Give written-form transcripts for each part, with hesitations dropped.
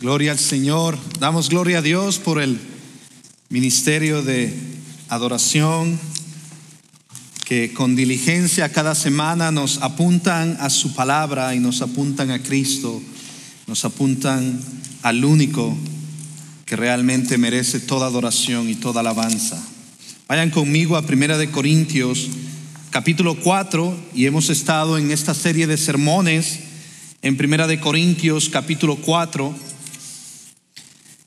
Gloria al Señor. Damos gloria a Dios por el ministerio de adoración que con diligencia cada semana nos apuntan a su palabra y nos apuntan a Cristo, nos apuntan al único que realmente merece toda adoración y toda alabanza. Vayan conmigo a 1 Corintios capítulo 4, y hemos estado en esta serie de sermones en 1 Corintios capítulo 4.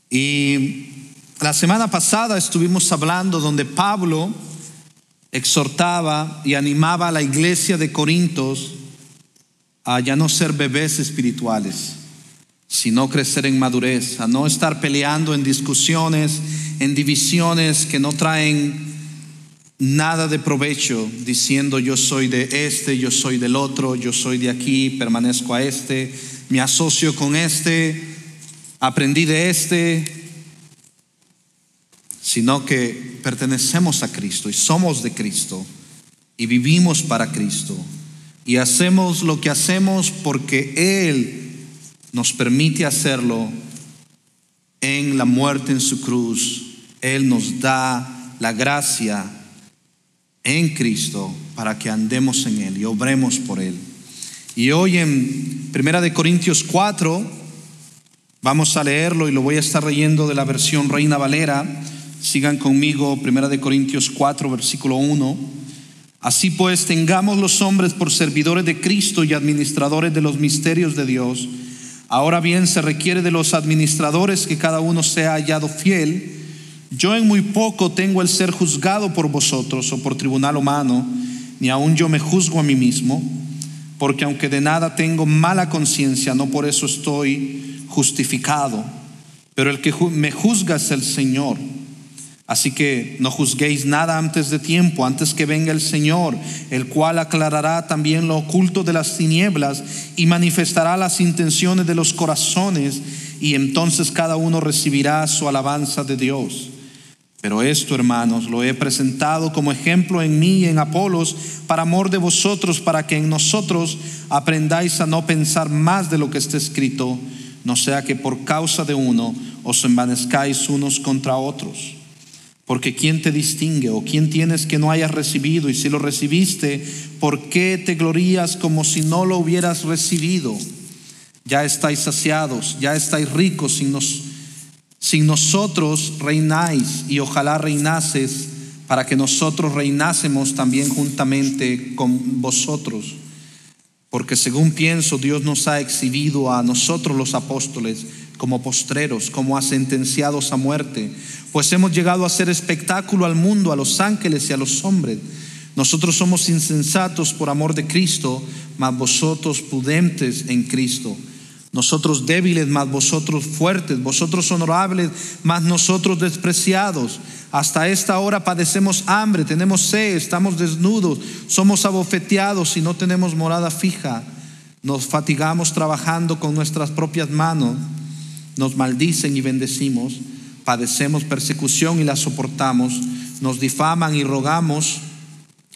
Y la semana pasada estuvimos hablando donde Pablo exhortaba y animaba a la iglesia de Corintios a ya no ser bebés espirituales, sino crecer en madurez, a no estar peleando en discusiones, en divisiones que no traen nada de provecho, diciendo yo soy de este, yo soy del otro, yo soy de aquí, permanezco a este, me asocio con este, aprendí de este, sino que pertenecemos a Cristo y somos de Cristo y vivimos para Cristo y hacemos lo que hacemos porque Él nos permite hacerlo en la muerte en su cruz. Él nos da la gracia en Cristo para que andemos en Él y obremos por Él. Y hoy en 1 Corintios 4 vamos a leerlo, y lo voy a estar leyendo de la versión Reina Valera. Sigan conmigo, 1 Corintios 4 versículo 1. Así pues, tengamos los hombres por servidores de Cristo y administradores de los misterios de Dios. Ahora bien, se requiere de los administradores que cada uno sea hallado fiel. Yo en muy poco tengo el ser juzgado por vosotros o por tribunal humano, ni aun yo me juzgo a mí mismo, porque aunque de nada tengo mala conciencia, no por eso estoy justificado, pero el que me juzga es el Señor. Así que no juzguéis nada antes de tiempo, antes que venga el Señor, el cual aclarará también lo oculto de las tinieblas y manifestará las intenciones de los corazones, y entonces cada uno recibirá su alabanza de Dios. Pero esto, hermanos, lo he presentado como ejemplo en mí y en Apolos, para amor de vosotros, para que en nosotros aprendáis a no pensar más de lo que está escrito, no sea que por causa de uno os envanezcáis unos contra otros. Porque ¿quién te distingue? ¿O quién tienes que no hayas recibido? Y si lo recibiste, ¿por qué te glorías como si no lo hubieras recibido? Ya estáis saciados, ya estáis ricos, sin nosotros reináis, y ojalá reinases para que nosotros reinásemos también juntamente con vosotros. Porque según pienso, Dios nos ha exhibido a nosotros los apóstoles como postreros, como a sentenciados a muerte, pues hemos llegado a ser espectáculo al mundo, a los ángeles y a los hombres. Nosotros somos insensatos por amor de Cristo, mas vosotros prudentes en Cristo. Nosotros débiles, mas vosotros fuertes. Vosotros honorables, mas nosotros despreciados. Hasta esta hora padecemos hambre, tenemos sed, estamos desnudos, somos abofeteados y no tenemos morada fija. Nos fatigamos trabajando con nuestras propias manos. Nos maldicen y bendecimos. Padecemos persecución y la soportamos. Nos difaman y rogamos.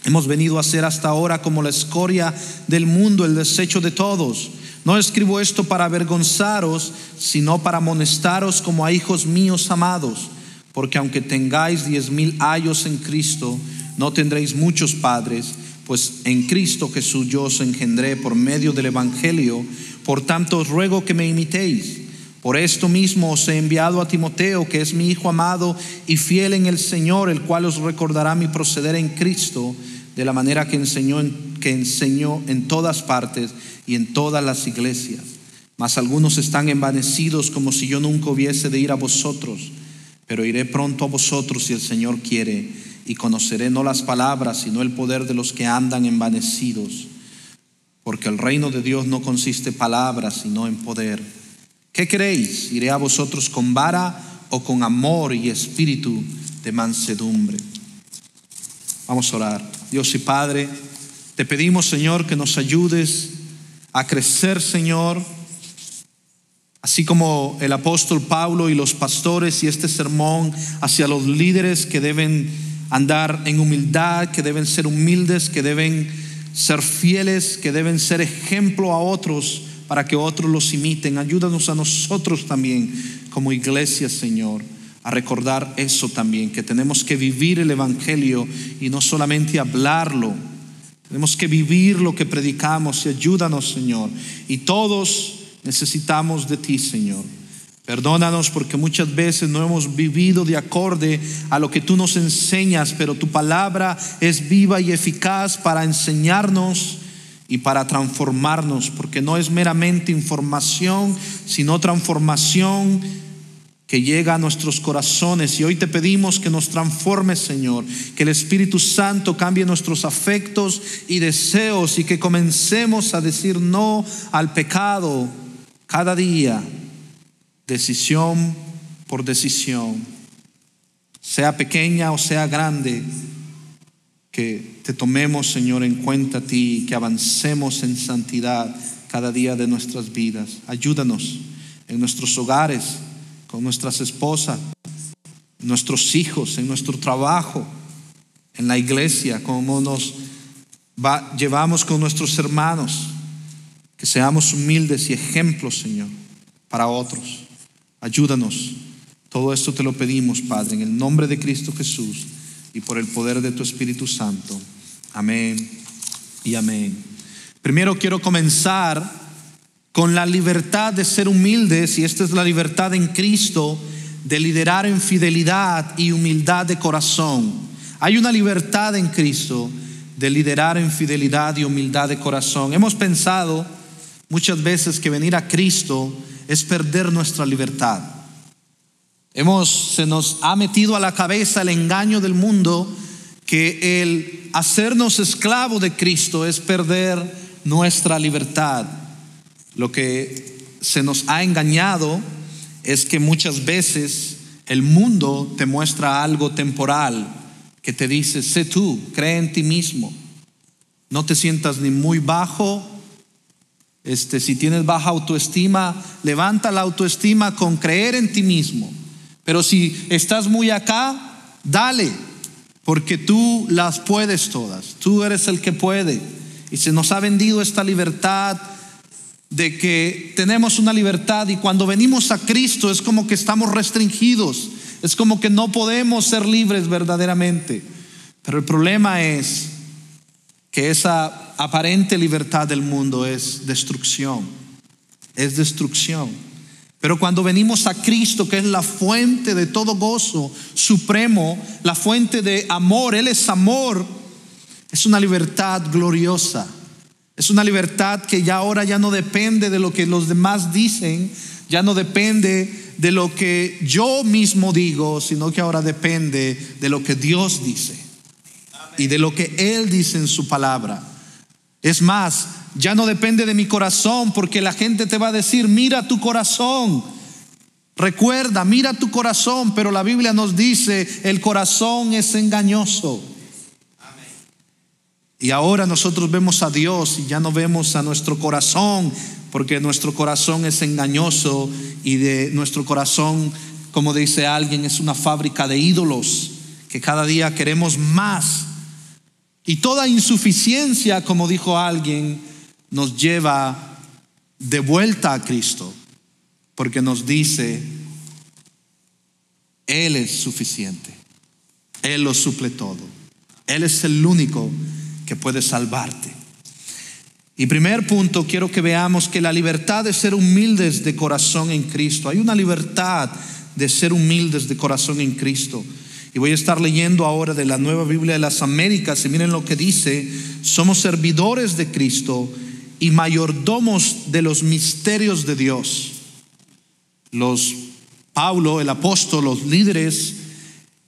Hemos venido a ser hasta ahora como la escoria del mundo, el desecho de todos. No escribo esto para avergonzaros, sino para amonestaros como a hijos míos amados. Porque aunque tengáis 10,000 años en Cristo, no tendréis muchos padres, pues en Cristo Jesús yo os engendré por medio del Evangelio. Por tanto os ruego que me imitéis. Por esto mismo os he enviado a Timoteo, que es mi hijo amado y fiel en el Señor, el cual os recordará mi proceder en Cristo, de la manera que enseñó en todas partes y en todas las iglesias. Mas algunos están envanecidos, como si yo nunca hubiese de ir a vosotros. Pero iré pronto a vosotros si el Señor quiere, y conoceré no las palabras, sino el poder de los que andan envanecidos. Porque el reino de Dios no consiste en palabras, sino en poder. ¿Qué queréis? ¿Iré a vosotros con vara o con amor y espíritu de mansedumbre? Vamos a orar. Dios y Padre, te pedimos, Señor, que nos ayudes a crecer, Señor, así como el apóstol Pablo y los pastores, y este sermón hacia los líderes que deben andar en humildad, que deben ser humildes, que deben ser fieles, que deben ser ejemplo a otros para que otros los imiten. Ayúdanos a nosotros también como iglesia, Señor, a recordar eso también, que tenemos que vivir el evangelio y no solamente hablarlo. Tenemos que vivir lo que predicamos, y ayúdanos, Señor. Y todos necesitamos de ti, Señor. Perdónanos porque muchas veces no hemos vivido de acorde a lo que tú nos enseñas, pero tu palabra es viva y eficaz para enseñarnos y para transformarnos, porque no es meramente información, sino transformación que llega a nuestros corazones. Y hoy te pedimos que nos transformes, Señor, que el Espíritu Santo cambie nuestros afectos y deseos, y que comencemos a decir no al pecado cada día, decisión por decisión, sea pequeña o sea grande. Que te tomemos, Señor, en cuenta a ti, que avancemos en santidad cada día de nuestras vidas. Ayúdanos en nuestros hogares, con nuestras esposas, nuestros hijos, en nuestro trabajo, en la iglesia, cómo nos llevamos con nuestros hermanos. Que seamos humildes y ejemplos, Señor, para otros. Ayúdanos. Todo esto te lo pedimos, Padre, en el nombre de Cristo Jesús y por el poder de tu Espíritu Santo. Amén y amén. Primero quiero comenzar con la libertad de ser humildes, y esta es la libertad en Cristo, de liderar en fidelidad y humildad de corazón. Hay una libertad en Cristo de liderar en fidelidad y humildad de corazón. Hemos pensado muchas veces que venir a Cristo es perder nuestra libertad. Se nos ha metido a la cabeza el engaño del mundo que el hacernos esclavos de Cristo es perder nuestra libertad. Lo que se nos ha engañado es que muchas veces el mundo te muestra algo temporal, que te dice: sé tú, cree en ti mismo, no te sientas ni muy bajo. Si tienes baja autoestima, levanta la autoestima con creer en ti mismo. Pero si estás muy acá, dale, porque tú las puedes todas, tú eres el que puede. Y se nos ha vendido esta libertad de que tenemos una libertad, y cuando venimos a Cristo es como que estamos restringidos, es como que no podemos ser libres verdaderamente. Pero el problema es que esa aparente libertad del mundo es destrucción, es destrucción. Pero cuando venimos a Cristo, que es la fuente de todo gozo supremo, la fuente de amor, Él es amor, es una libertad gloriosa. Es una libertad que ya ahora ya no depende de lo que los demás dicen, ya no depende de lo que yo mismo digo, sino que ahora depende de lo que Dios dice y de lo que Él dice en su palabra. Es más, ya no depende de mi corazón, porque la gente te va a decir: mira tu corazón, recuerda, mira tu corazón. Pero la Biblia nos dice: el corazón es engañoso. Y ahora nosotros vemos a Dios y ya no vemos a nuestro corazón, porque nuestro corazón es engañoso, y de nuestro corazón, como dice alguien, es una fábrica de ídolos, que cada día queremos más. Y toda insuficiencia, como dijo alguien, nos lleva de vuelta a Cristo, porque nos dice: Él es suficiente, Él lo suple todo, Él es el único que puede salvarte. Y primer punto, quiero que veamos que la libertad de ser humildes de corazón en Cristo. Hay una libertad de ser humildes de corazón en Cristo. Y voy a estar leyendo ahora de la Nueva Biblia de las Américas, y miren lo que dice: somos servidores de Cristo y mayordomos de los misterios de Dios. Pablo, el apóstol, los líderes,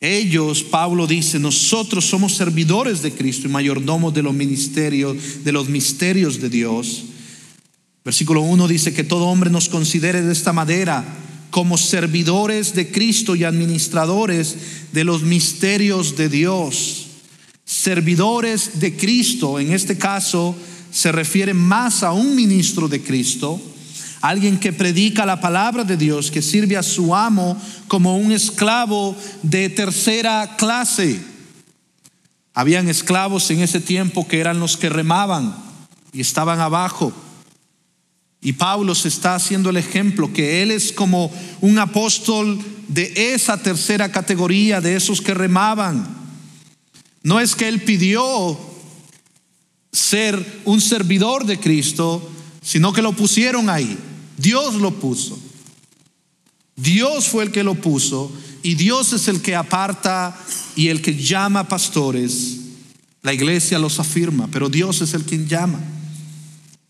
ellos, Pablo dice: nosotros somos servidores de Cristo y mayordomos de los misterios de Dios. Versículo 1 dice que todo hombre nos considere de esta manera, como servidores de Cristo y administradores de los misterios de Dios. Servidores de Cristo, en este caso se refiere más a un ministro de Cristo, alguien que predica la palabra de Dios, que sirve a su amo como un esclavo de tercera clase. Habían esclavos en ese tiempo que eran los que remaban y estaban abajo. Y Pablo se está haciendo el ejemplo que él es como un apóstol de esa tercera categoría, de esos que remaban. No es que él pidió ser un servidor de Cristo, sino que lo pusieron ahí. Dios lo puso. Dios fue el que lo puso, y Dios es el que aparta y el que llama pastores. La iglesia los afirma, pero Dios es el quien llama,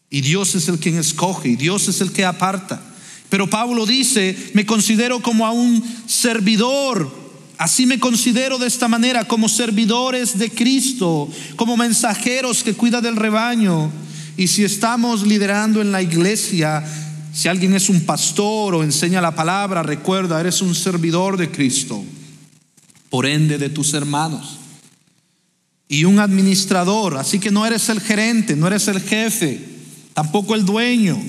y Dios es el quien escoge, y Dios es el que aparta. Pero Pablo dice: me considero como a un servidor. Así me considero, de esta manera, como servidores de Cristo, como mensajeros que cuidan del rebaño. Y si estamos liderando en la iglesia, si alguien es un pastor o enseña la palabra, recuerda, eres un servidor de Cristo, por ende de tus hermanos. Y un administrador, así que no eres el gerente, no eres el jefe, tampoco el dueño.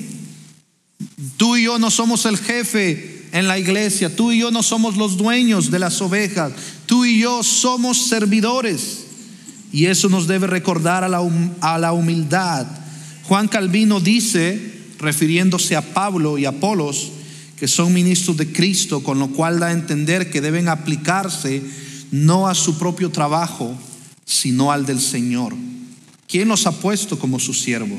Tú y yo no somos el jefe en la iglesia, tú y yo no somos los dueños de las ovejas, tú y yo somos servidores. Y eso nos debe recordar a la humildad. Juan Calvino dice, refiriéndose a Pablo y Apolos, que son ministros de Cristo, con lo cual da a entender que deben aplicarse no a su propio trabajo, sino al del Señor. ¿Quién los ha puesto como su siervo?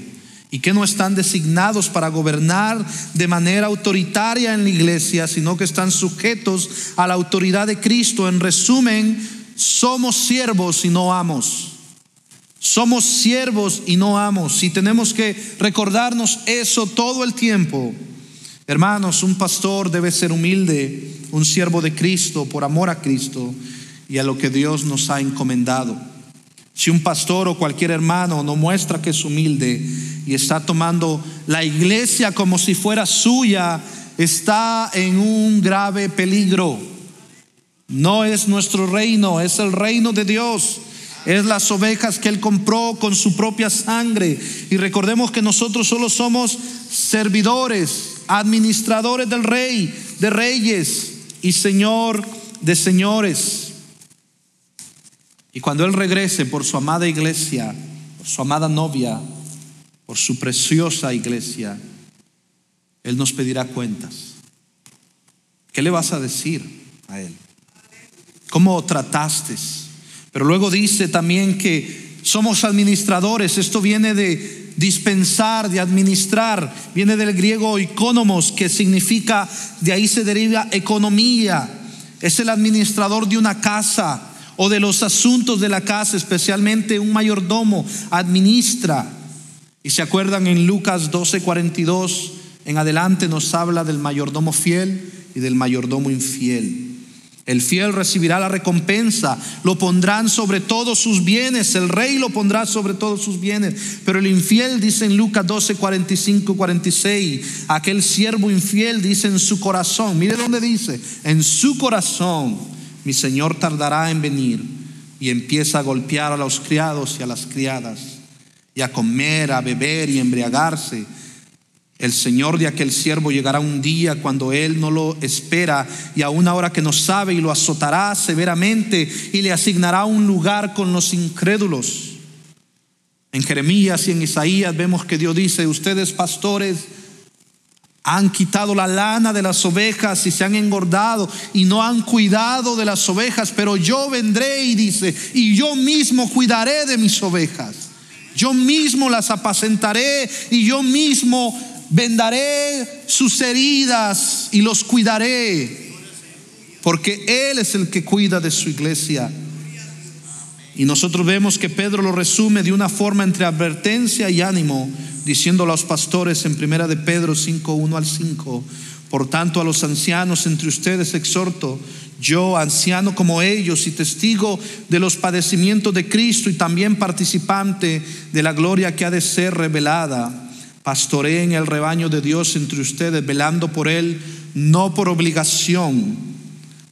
Y que no están designados para gobernar de manera autoritaria en la iglesia, sino que están sujetos a la autoridad de Cristo. En resumen, somos siervos y no amos. Somos siervos y no amos, y tenemos que recordarnos eso todo el tiempo. Hermanos, un pastor debe ser humilde, un siervo de Cristo, por amor a Cristo y a lo que Dios nos ha encomendado. Si un pastor o cualquier hermano no muestra que es humilde y está tomando la iglesia como si fuera suya, está en un grave peligro. No es nuestro reino, es el reino de Dios. Es las ovejas que Él compró con su propia sangre. Y recordemos que nosotros solo somos servidores, administradores del Rey de reyes y Señor de señores. Y cuando Él regrese por su amada iglesia, por su amada novia, por su preciosa iglesia, Él nos pedirá cuentas. ¿Qué le vas a decir a Él? ¿Cómo trataste? Pero luego dice también que somos administradores. Esto viene de dispensar, de administrar. Viene del griego oikonomos, que significa, de ahí se deriva economía. Es el administrador de una casa o de los asuntos de la casa, especialmente un mayordomo administra. Y se acuerdan, en Lucas 12:42 en adelante nos habla del mayordomo fiel y del mayordomo infiel. El fiel recibirá la recompensa, lo pondrán sobre todos sus bienes, el rey lo pondrá sobre todos sus bienes. Pero el infiel, dice en Lucas 12:45-46, aquel siervo infiel dice en su corazón, mire dónde dice, en su corazón: mi Señor tardará en venir. Y empieza a golpear a los criados y a las criadas, y a comer, a beber y embriagarse. El Señor de aquel siervo llegará un día cuando él no lo espera, y a una hora que no sabe, y lo azotará severamente y le asignará un lugar con los incrédulos. En Jeremías y en Isaías vemos que Dios dice: ustedes, pastores, han quitado la lana de las ovejas y se han engordado y no han cuidado de las ovejas, pero yo vendré, y dice, y yo mismo cuidaré de mis ovejas. Yo mismo las apacentaré y yo mismo vendaré sus heridas y los cuidaré, porque Él es el que cuida de su iglesia. Y nosotros vemos que Pedro lo resume de una forma entre advertencia y ánimo, diciéndolo a los pastores en 1 de Pedro 5:1-5: por tanto, a los ancianos entre ustedes exhorto, yo, anciano como ellos y testigo de los padecimientos de Cristo y también participante de la gloria que ha de ser revelada, pastoreen el rebaño de Dios entre ustedes, velando por él, no por obligación,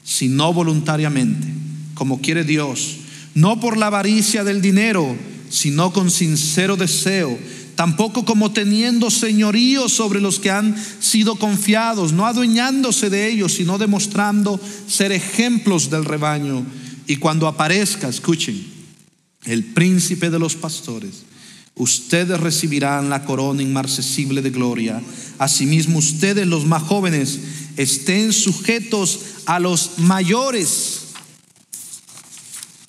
sino voluntariamente, como quiere Dios, no por la avaricia del dinero, sino con sincero deseo, tampoco como teniendo señorío sobre los que han sido confiados, no adueñándose de ellos, sino demostrando ser ejemplos del rebaño. Y cuando aparezca, escuchen, el príncipe de los pastores, Ustedes recibirán la corona inmarcesible de gloria. Asimismo, ustedes, los más jóvenes, estén sujetos a los mayores.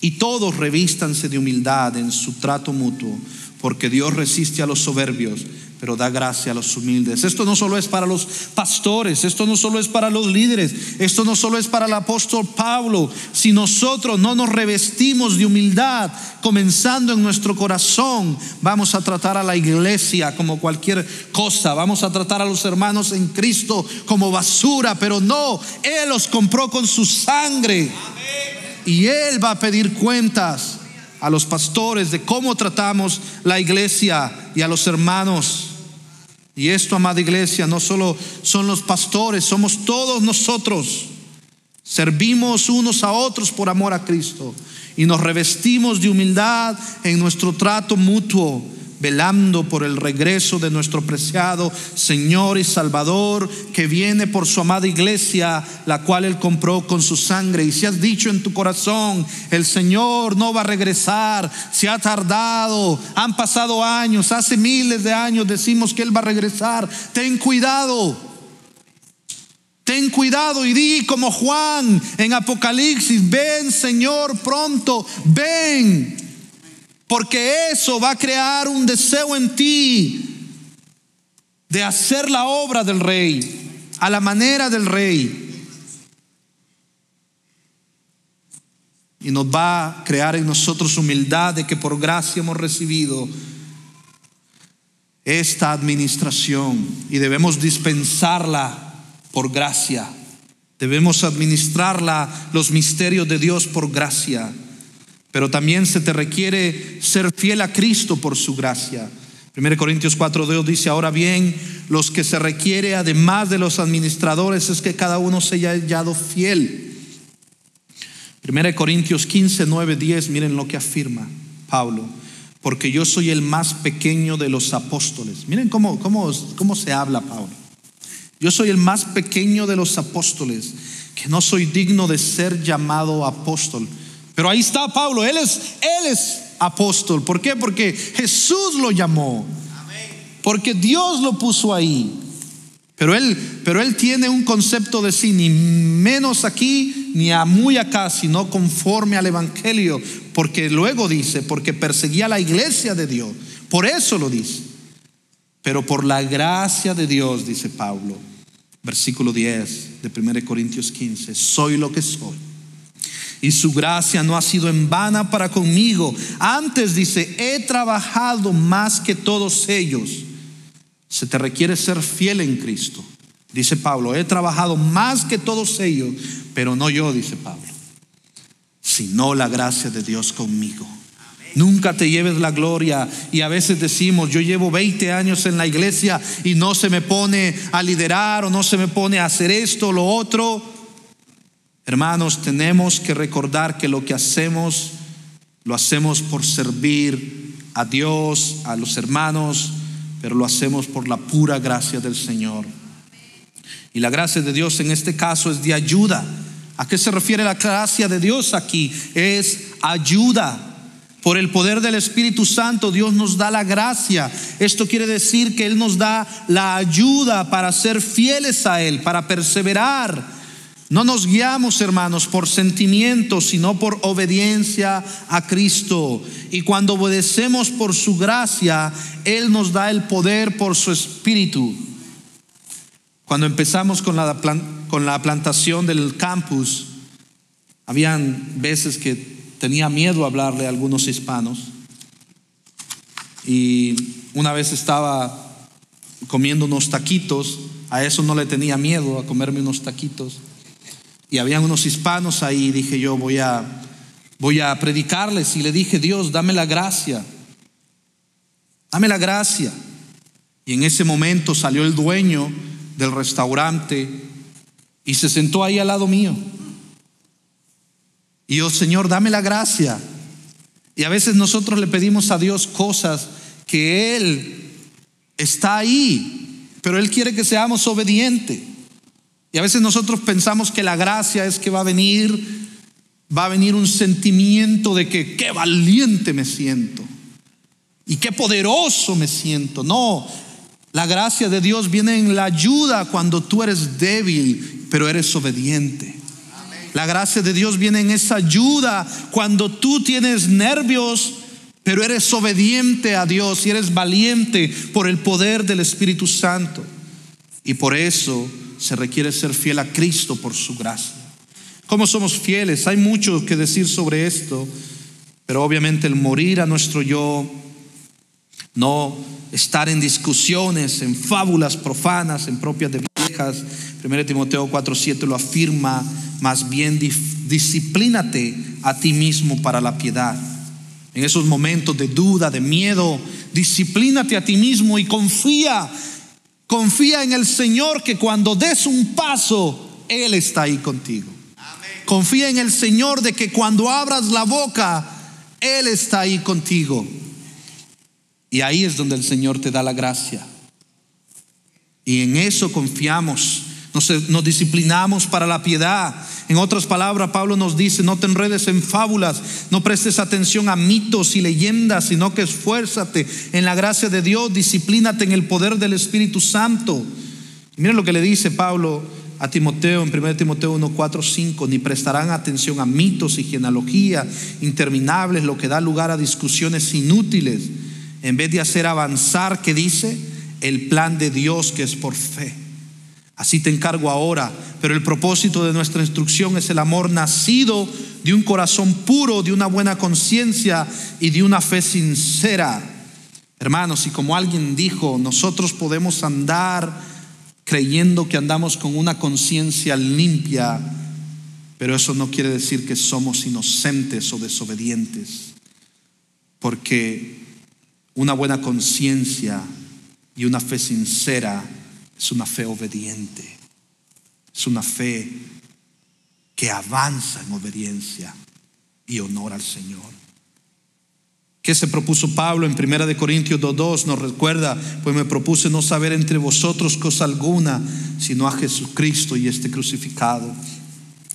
Y todos revístanse de humildad en su trato mutuo, porque Dios resiste a los soberbios, pero da gracia a los humildes. Esto no solo es para los pastores, esto no solo es para los líderes, esto no solo es para el apóstol Pablo. Si nosotros no nos revestimos de humildad, comenzando en nuestro corazón, vamos a tratar a la iglesia como cualquier cosa, vamos a tratar a los hermanos en Cristo como basura, pero no, Él los compró con su sangre. Y Él va a pedir cuentas a los pastores de cómo tratamos la iglesia y a los hermanos. Y esto, amada iglesia, no solo son los pastores, somos todos nosotros. Servimos unos a otros por amor a Cristo y nos revestimos de humildad en nuestro trato mutuo, velando por el regreso de nuestro preciado Señor y Salvador, que viene por su amada iglesia, la cual Él compró con su sangre. Y si has dicho en tu corazón, el Señor no va a regresar, se ha tardado, han pasado años, hace miles de años decimos que Él va a regresar, ten cuidado. Ten cuidado y di como Juan en Apocalipsis: ven, Señor, pronto, ven. Porque eso va a crear un deseo en ti de hacer la obra del Rey, a la manera del Rey. Y nos va a crear en nosotros humildad de que por gracia hemos recibido esta administración y debemos dispensarla por gracia. Debemos administrarla, los misterios de Dios, por gracia. Pero también se te requiere ser fiel a Cristo por su gracia. 1 Corintios 4:2 dice: ahora bien, los que se requiere además de los administradores es que cada uno se haya hallado fiel. 1 Corintios 15:9-10, miren lo que afirma Pablo: porque yo soy el más pequeño de los apóstoles. Miren cómo se habla Pablo. Yo soy el más pequeño de los apóstoles, que no soy digno de ser llamado apóstol. Pero ahí está Pablo, él es apóstol. ¿Por qué? Porque Jesús lo llamó, porque Dios lo puso ahí. Pero él tiene un concepto de sí, ni menos aquí ni a muy acá, sino conforme al evangelio. Porque luego dice, porque perseguía la iglesia de Dios, por eso lo dice. Pero por la gracia de Dios, dice Pablo, versículo 10 de 1 Corintios 15, soy lo que soy. Y su gracia no ha sido en vana para conmigo. Antes dice, he trabajado más que todos ellos. Se te requiere ser fiel en Cristo. Dice Pablo, he trabajado más que todos ellos, pero no yo, dice Pablo, sino la gracia de Dios conmigo. Nunca te lleves la gloria. Y a veces decimos, yo llevo 20 años en la iglesia y no se me pone a liderar o no se me pone a hacer esto o lo otro. Hermanos, tenemos que recordar que lo que hacemos, lo hacemos por servir a Dios, a los hermanos, pero lo hacemos por la pura gracia del Señor. Y la gracia de Dios en este caso es de ayuda. ¿A qué se refiere la gracia de Dios aquí? Es ayuda. Por el poder del Espíritu Santo, Dios nos da la gracia. Esto quiere decir que Él nos da la ayuda para ser fieles a Él, para perseverar. No nos guiamos, hermanos, por sentimientos, sino por obediencia a Cristo. Y cuando obedecemos por su gracia, Él nos da el poder por su Espíritu. Cuando empezamos con la plantación del campus, habían veces que tenía miedo a hablarle a algunos hispanos. Y una vez estaba comiendo unos taquitos. A eso no le tenía miedo, a comerme unos taquitos. Y habían unos hispanos ahí. Dije yo, voy a predicarles. Y le dije, Dios, dame la gracia. Dame la gracia. Y en ese momento salió el dueño del restaurante y se sentó ahí al lado mío. Y yo, Señor, dame la gracia. Y a veces nosotros le pedimos a Dios cosas que Él está ahí, pero Él quiere que seamos obedientes. Y a veces nosotros pensamos que la gracia es que va a venir un sentimiento de que qué valiente me siento. y qué poderoso me siento. No, la gracia de Dios viene en la ayuda cuando tú eres débil, pero eres obediente. La gracia de Dios viene en esa ayuda cuando tú tienes nervios, pero eres obediente a Dios y eres valiente por el poder del Espíritu Santo. Y por eso se requiere ser fiel a Cristo por su gracia. ¿Cómo somos fieles? Hay mucho que decir sobre esto, pero obviamente el morir a nuestro yo, no estar en discusiones, en fábulas profanas, en propias de viejas. 1 Timoteo 4:7 lo afirma. Más bien disciplínate a ti mismo para la piedad. En esos momentos de duda, de miedo, disciplínate a ti mismo y confía en el Señor, que cuando des un paso, Él está ahí contigo. Amén. Confía en el Señor de que cuando abras la boca, Él está ahí contigo. Y ahí es donde el Señor te da la gracia. Y en eso confiamos. Nos disciplinamos para la piedad. En otras palabras, Pablo nos dice: no te enredes en fábulas, no prestes atención a mitos y leyendas, sino que esfuérzate en la gracia de Dios, disciplínate en el poder del Espíritu Santo. Y miren lo que le dice Pablo a Timoteo en 1 Timoteo 1, 4, 5: ni prestarán atención a mitos y genealogías interminables, lo que da lugar a discusiones inútiles, en vez de hacer avanzar, ¿qué dice? El plan de Dios, que es por fe. Así te encargo ahora, pero el propósito de nuestra instrucción es el amor nacido de un corazón puro, de una buena conciencia y de una fe sincera. Hermanos, y como alguien dijo, nosotros podemos andar creyendo que andamos con una conciencia limpia, pero eso no quiere decir que somos inocentes o desobedientes, porque una buena conciencia y una fe sincera es una fe obediente, es una fe que avanza en obediencia y honor al Señor. ¿Qué se propuso Pablo en 1 Corintios 2:2? Nos recuerda: pues me propuse no saber entre vosotros cosa alguna, sino a Jesucristo y este crucificado.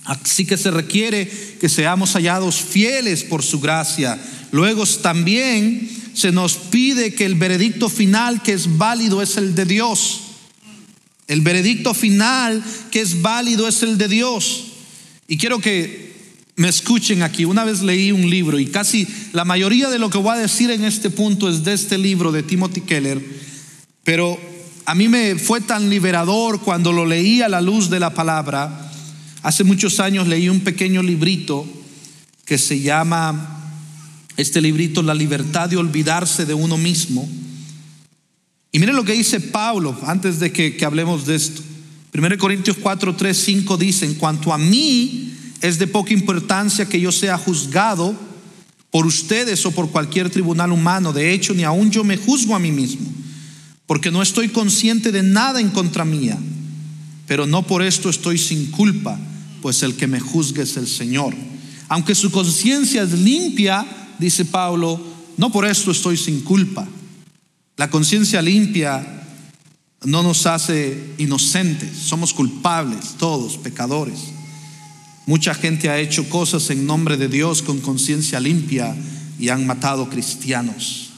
Así que se requiere que seamos hallados fieles por su gracia. Luego también se nos pide que el veredicto final que es válido es el de Dios. El veredicto final que es válido es el de Dios. Y quiero que me escuchen aquí. Una vez leí un libro, y casi la mayoría de lo que voy a decir en este punto es de este libro de Timothy Keller, pero a mí me fue tan liberador cuando lo leí a la luz de la palabra. Hace muchos años leí un pequeño librito que se llama, este librito, La libertad de olvidarse de uno mismo. Y miren lo que dice Pablo antes de que hablemos de esto. 1 Corintios 4, 3, 5 dice: en cuanto a mí, es de poca importancia que yo sea juzgado por ustedes o por cualquier tribunal humano. De hecho, ni aún yo me juzgo a mí mismo, porque no estoy consciente de nada en contra mía. Pero no por esto estoy sin culpa, pues el que me juzgue es el Señor. Aunque su conciencia es limpia, dice Pablo, no por esto estoy sin culpa. La conciencia limpia no nos hace inocentes, somos culpables, todos pecadores. Mucha gente ha hecho cosas en nombre de Dios con conciencia limpia y han matado cristianos.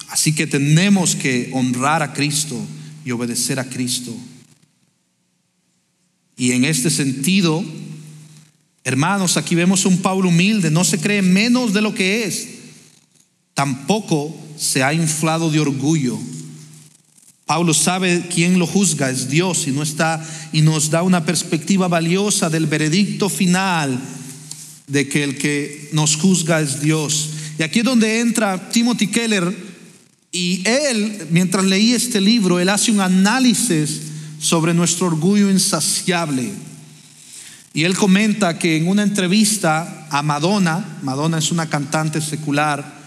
Así que tenemos que honrar a Cristo y obedecer a Cristo. Y en este sentido, hermanos, aquí vemos un Pablo humilde, no se cree menos de lo que es, tampoco se ha inflado de orgullo. Pablo sabe quién lo juzga, es Dios, y nos da una perspectiva valiosa del veredicto final, de que el que nos juzga es Dios. Y aquí es donde entra Timothy Keller, y él, mientras leí este libro, él hace un análisis sobre nuestro orgullo insaciable. Y él comenta que en una entrevista a Madonna es una cantante secular,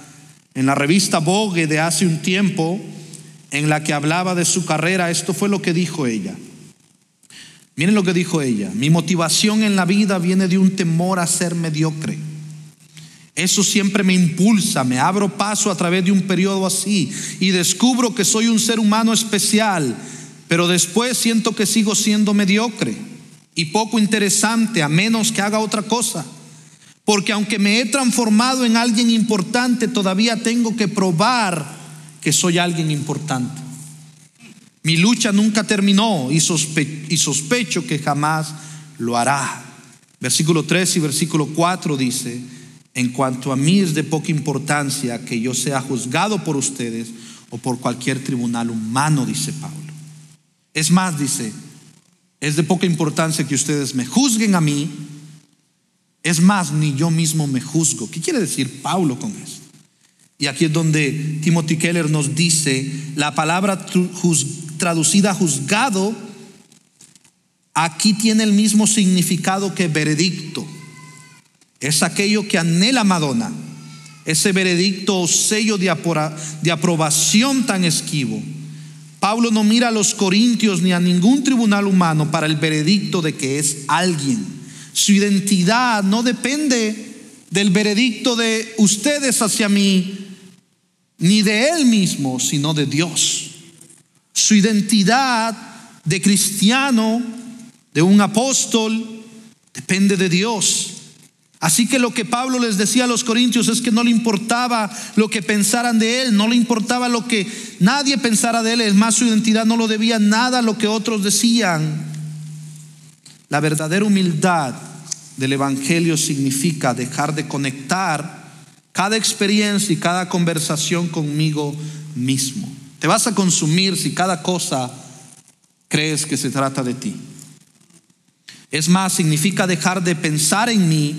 en la revista Vogue de hace un tiempo, en la que hablaba de su carrera, esto fue lo que dijo ella. Miren lo que dijo ella: mi motivación en la vida viene de un temor a ser mediocre. Eso siempre me impulsa, me abro paso a través de un periodo así y descubro que soy un ser humano especial, pero después siento que sigo siendo mediocre y poco interesante a menos que haga otra cosa. Porque aunque me he transformado en alguien importante, todavía tengo que probar que soy alguien importante. Mi lucha nunca terminó y sospecho que jamás lo hará. Versículo 3 y versículo 4 dice: en cuanto a mí es de poca importancia que yo sea juzgado por ustedes o por cualquier tribunal humano, dice Pablo. Es más, dice, es de poca importancia que ustedes me juzguen a mí. Es más, ni yo mismo me juzgo. ¿Qué quiere decir Pablo con esto? Y aquí es donde Timothy Keller nos dice, la palabra traducida juzgado aquí tiene el mismo significado que veredicto. Es aquello que anhela Madonna, ese veredicto o sello de aprobación tan esquivo. Pablo no mira a los corintios ni a ningún tribunal humano para el veredicto de que es alguien. Su identidad no depende del veredicto de ustedes hacia mí, ni de él mismo, sino de Dios. Su identidad de cristiano, de un apóstol, depende de Dios. Así que lo que Pablo les decía a los corintios es que no le importaba lo que pensaran de él, no le importaba lo que nadie pensara de él. Es más, su identidad no lo debía nada a lo que otros decían. La verdadera humildad del evangelio significa dejar de conectar cada experiencia y cada conversación conmigo mismo. Te vas a consumir si cada cosa crees que se trata de ti. Es más, significa dejar de pensar en mí,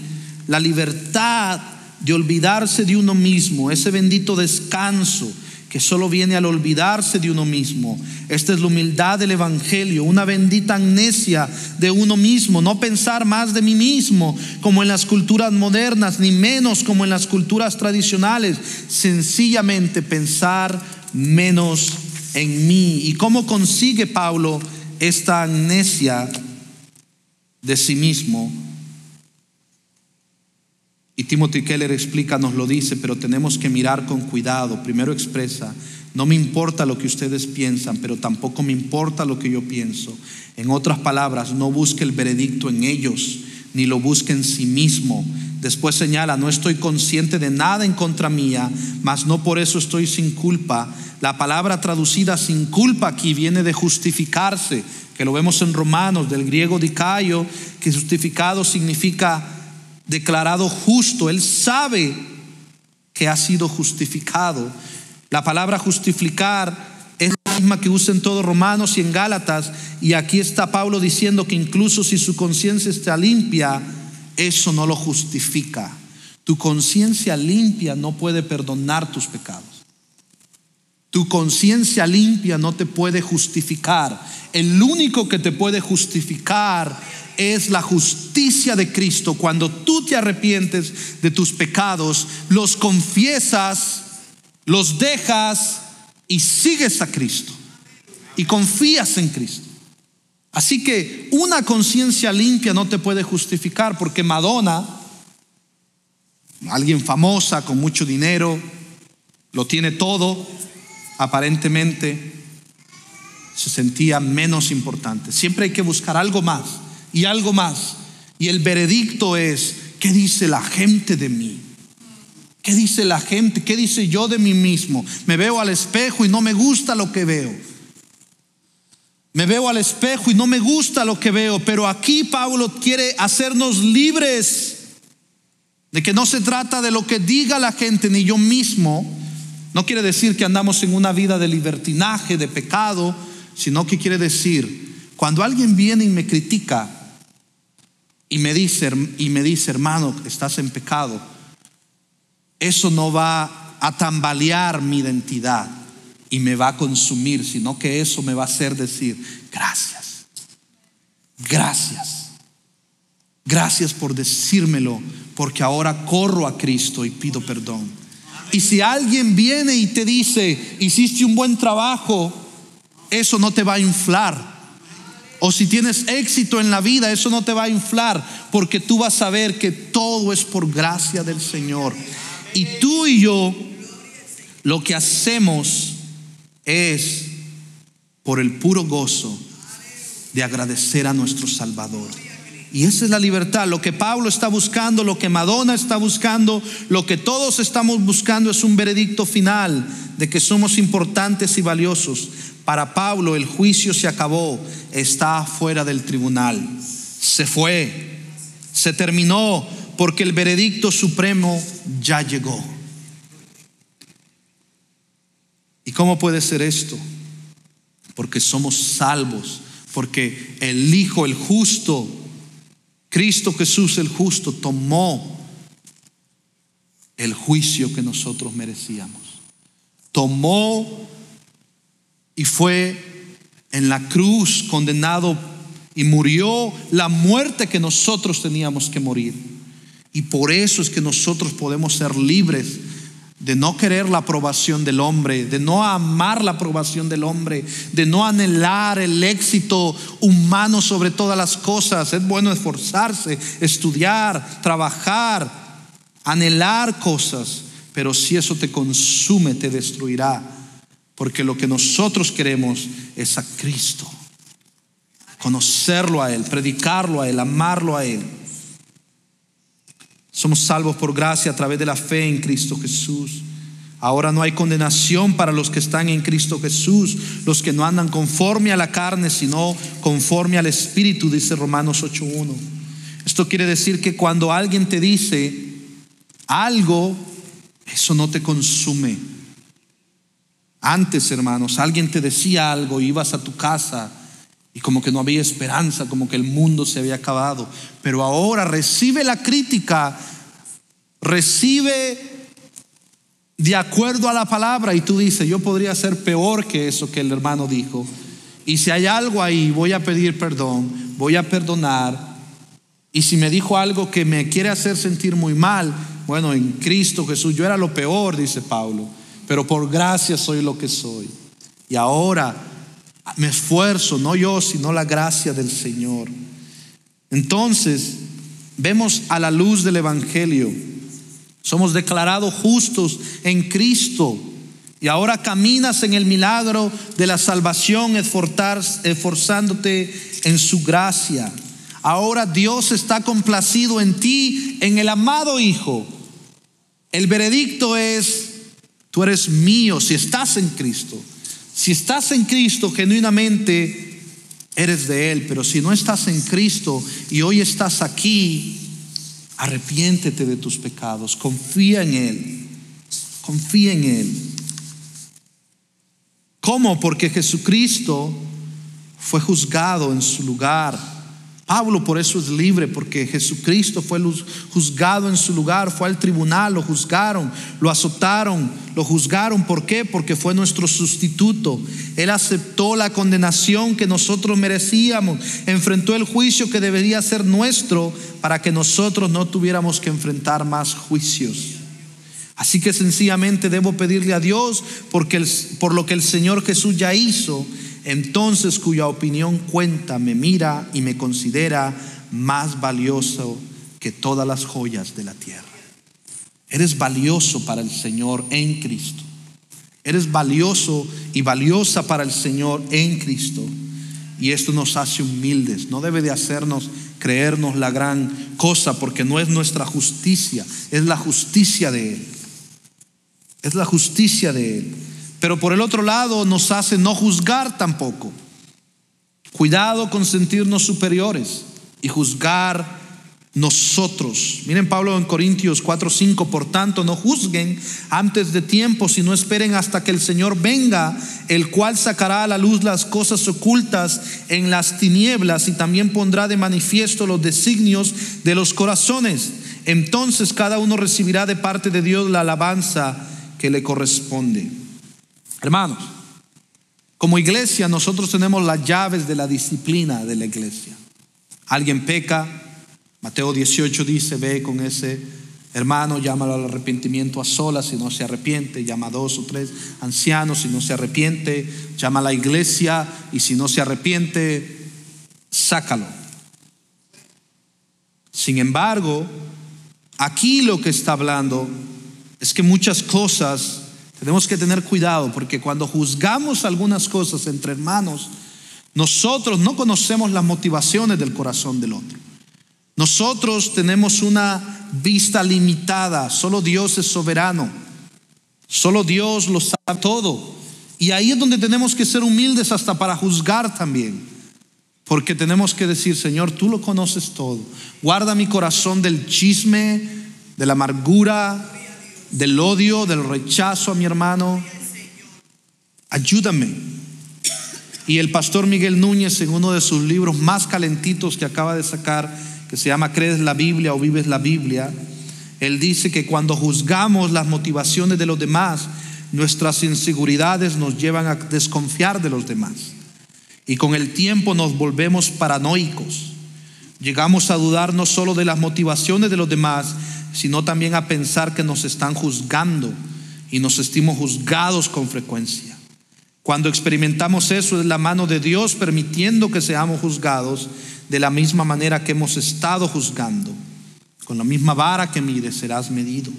la libertad de olvidarse de uno mismo, ese bendito descanso que solo viene al olvidarse de uno mismo. Esta es la humildad del evangelio, una bendita amnesia de uno mismo, no pensar más de mí mismo como en las culturas modernas, ni menos como en las culturas tradicionales, sencillamente pensar menos en mí. ¿Y cómo consigue Pablo esta amnesia de sí mismo? Y Timothy Keller explica, nos lo dice, pero tenemos que mirar con cuidado. Primero expresa: no me importa lo que ustedes piensan, pero tampoco me importa lo que yo pienso. En otras palabras, no busque el veredicto en ellos, ni lo busque en sí mismo. Después señala: no estoy consciente de nada en contra mía, mas no por eso estoy sin culpa. La palabra traducida sin culpa aquí viene de justificarse, que lo vemos en Romanos, del griego dikaio, que justificado significa declarado justo. Él sabe que ha sido justificado. La palabra justificar es la misma que usa en todos Romanos y en Gálatas, y aquí está Pablo diciendo que incluso si su conciencia está limpia, eso no lo justifica. Tu conciencia limpia no puede perdonar tus pecados. Tu conciencia limpia no te puede justificar. El único que te puede justificar es la justicia de Cristo. Cuando tú te arrepientes de tus pecados, los confiesas, los dejas y sigues a Cristo y confías en Cristo. Así que una conciencia limpia no te puede justificar, porque Madonna, alguien famosa con mucho dinero, lo tiene todo, aparentemente se sentía menos importante. Siempre hay que buscar algo más y algo más. Y el veredicto es: ¿qué dice la gente de mí? ¿Qué dice la gente? ¿Qué dice yo de mí mismo? Me veo al espejo y no me gusta lo que veo. Me veo al espejo y no me gusta lo que veo. Pero aquí Pablo quiere hacernos libres de que no se trata de lo que diga la gente ni yo mismo. No quiere decir que andamos en una vida de libertinaje, de pecado, sino que quiere decir, cuando alguien viene y me critica y me dice, hermano, estás en pecado, eso no va a tambalear mi identidad y me va a consumir, sino que eso me va a hacer decir: gracias, gracias, gracias por decírmelo, porque ahora corro a Cristo y pido perdón. Y si alguien viene y te dice: hiciste un buen trabajo, eso no te va a inflar. O si tienes éxito en la vida, eso no te va a inflar, porque tú vas a ver que todo es por gracia del Señor. Y tú y yo lo que hacemos es por el puro gozo de agradecer a nuestro Salvador Y esa es la libertad. Lo que Pablo está buscando, lo que Madonna está buscando, lo que todos estamos buscando es un veredicto final de que somos importantes y valiosos. Para Pablo el juicio se acabó, está fuera del tribunal. Se fue, se terminó, porque el veredicto supremo ya llegó. ¿Y cómo puede ser esto? Porque somos salvos, porque el Hijo, el justo, Cristo Jesús el justo, tomó el juicio que nosotros merecíamos. Tomó y fue en la cruz condenado y murió la muerte que nosotros teníamos que morir. Y por eso es que nosotros podemos ser libres de no querer la aprobación del hombre, de no amar la aprobación del hombre, de no anhelar el éxito humano sobre todas las cosas. Es bueno esforzarse, estudiar, trabajar, anhelar cosas, pero si eso te consume, te destruirá, porque lo que nosotros queremos es a Cristo, conocerlo a Él, predicarlo a Él, amarlo a Él. Somos salvos por gracia a través de la fe en Cristo Jesús. Ahora no hay condenación para los que están en Cristo Jesús, los que no andan conforme a la carne, sino conforme al Espíritu, dice Romanos 8:1. Esto quiere decir que cuando alguien te dice algo, eso no te consume. Antes, hermanos, alguien te decía algo y ibas a tu casa y como que no había esperanza, como que el mundo se había acabado. Pero ahora recibe la crítica, recibe de acuerdo a la palabra, y tú dices: yo podría ser peor que eso que el hermano dijo, y si hay algo ahí, voy a pedir perdón, voy a perdonar. Y si me dijo algo que me quiere hacer sentir muy mal, bueno, en Cristo Jesús yo era lo peor, dice Pablo, pero por gracia soy lo que soy. Y ahora me esfuerzo, no yo, sino la gracia del Señor. Entonces vemos a la luz del Evangelio, somos declarados justos en Cristo, y ahora caminas en el milagro de la salvación, esforzándote en su gracia. Ahora Dios está complacido en ti, en el amado Hijo. El veredicto es: tú eres mío si estás en Cristo. Si estás en Cristo genuinamente, eres de Él. Pero si no estás en Cristo y hoy estás aquí, arrepiéntete de tus pecados, confía en Él, confía en Él. ¿Cómo? Porque Jesucristo fue juzgado en su lugar. Pablo por eso es libre, porque Jesucristo fue juzgado en su lugar, fue al tribunal, lo juzgaron, lo azotaron, lo juzgaron. ¿Por qué? Porque fue nuestro sustituto. Él aceptó la condenación que nosotros merecíamos, enfrentó el juicio que debería ser nuestro para que nosotros no tuviéramos que enfrentar más juicios. Así que sencillamente debo pedirle a Dios por lo que el Señor Jesús ya hizo. Entonces, cuya opinión cuenta, me mira y me considera más valioso que todas las joyas de la tierra. Eres valioso para el Señor en Cristo. Eres valioso y valiosa para el Señor en Cristo. Y esto nos hace humildes. No debe de hacernos creernos la gran cosa, porque no es nuestra justicia, es la justicia de Él. Es la justicia de Él. Pero por el otro lado nos hace no juzgar tampoco. Cuidado con sentirnos superiores y juzgar nosotros. Miren Pablo en Corintios 4:5: por tanto no juzguen antes de tiempo, sino esperen hasta que el Señor venga, el cual sacará a la luz las cosas ocultas en las tinieblas y también pondrá de manifiesto los designios de los corazones. Entonces cada uno recibirá de parte de Dios la alabanza que le corresponde. Hermanos, como iglesia nosotros tenemos las llaves de la disciplina de la iglesia. Alguien peca, Mateo 18 dice: ve con ese hermano, llámalo al arrepentimiento a solas. Si no se arrepiente, llama a 2 o 3 ancianos. Si no se arrepiente, llama a la iglesia, y si no se arrepiente, sácalo. Sin embargo, aquí lo que está hablando es que muchas cosas tenemos que tener cuidado, porque cuando juzgamos algunas cosas entre hermanos, nosotros no conocemos las motivaciones del corazón del otro. Nosotros tenemos una vista limitada. Solo Dios es soberano. Solo Dios lo sabe todo. Y ahí es donde tenemos que ser humildes hasta para juzgar también. Porque tenemos que decir: Señor, tú lo conoces todo. Guarda mi corazón del chisme, de la amargura, del odio, del rechazo a mi hermano. Ayúdame. Y el pastor Miguel Núñez, en uno de sus libros más calentitos que acaba de sacar, que se llama ¿Crees la Biblia o vives la Biblia?, él dice que cuando juzgamos las motivaciones de los demás, nuestras inseguridades nos llevan a desconfiar de los demás. Y con el tiempo nos volvemos paranoicos. Llegamos a dudar no solo de las motivaciones de los demás, sino también a pensar que nos están juzgando y nos sentimos juzgados con frecuencia. Cuando experimentamos eso, es la mano de Dios permitiendo que seamos juzgados de la misma manera que hemos estado juzgando. Con la misma vara que mides serás medido.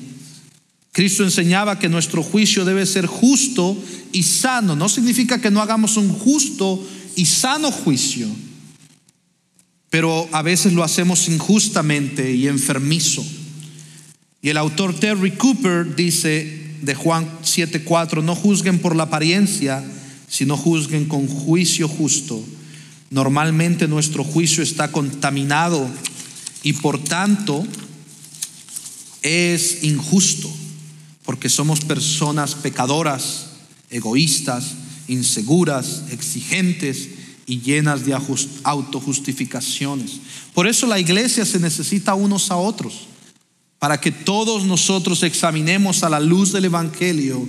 Cristo enseñaba que nuestro juicio debe ser justo y sano. No significa que no hagamos un justo y sano juicio, pero a veces lo hacemos injustamente y enfermizo. Y el autor Terry Cooper dice de Juan 7:4: no juzguen por la apariencia, sino juzguen con juicio justo. Normalmente nuestro juicio está contaminado y por tanto es injusto, porque somos personas pecadoras, egoístas, inseguras, exigentes y llenas de autojustificaciones. Por eso la iglesia se necesita unos a otros, para que todos nosotros examinemos a la luz del evangelio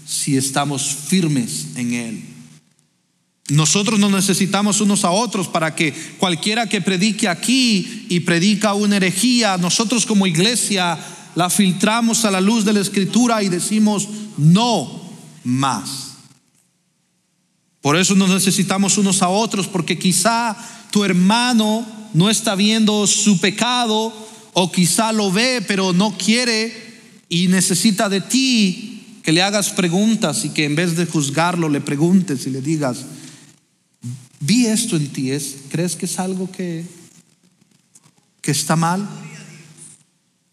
si estamos firmes en él. Nosotros nos necesitamos unos a otros para que cualquiera que predique aquí y predica una herejía, nosotros como iglesia la filtramos a la luz de la Escritura y decimos: no más. Por eso nos necesitamos unos a otros, porque quizá tu hermano no está viendo su pecado, o quizá lo ve pero no quiere y necesita de ti que le hagas preguntas y que en vez de juzgarlo le preguntes y le digas: vi esto en ti, ¿crees que es algo que está mal?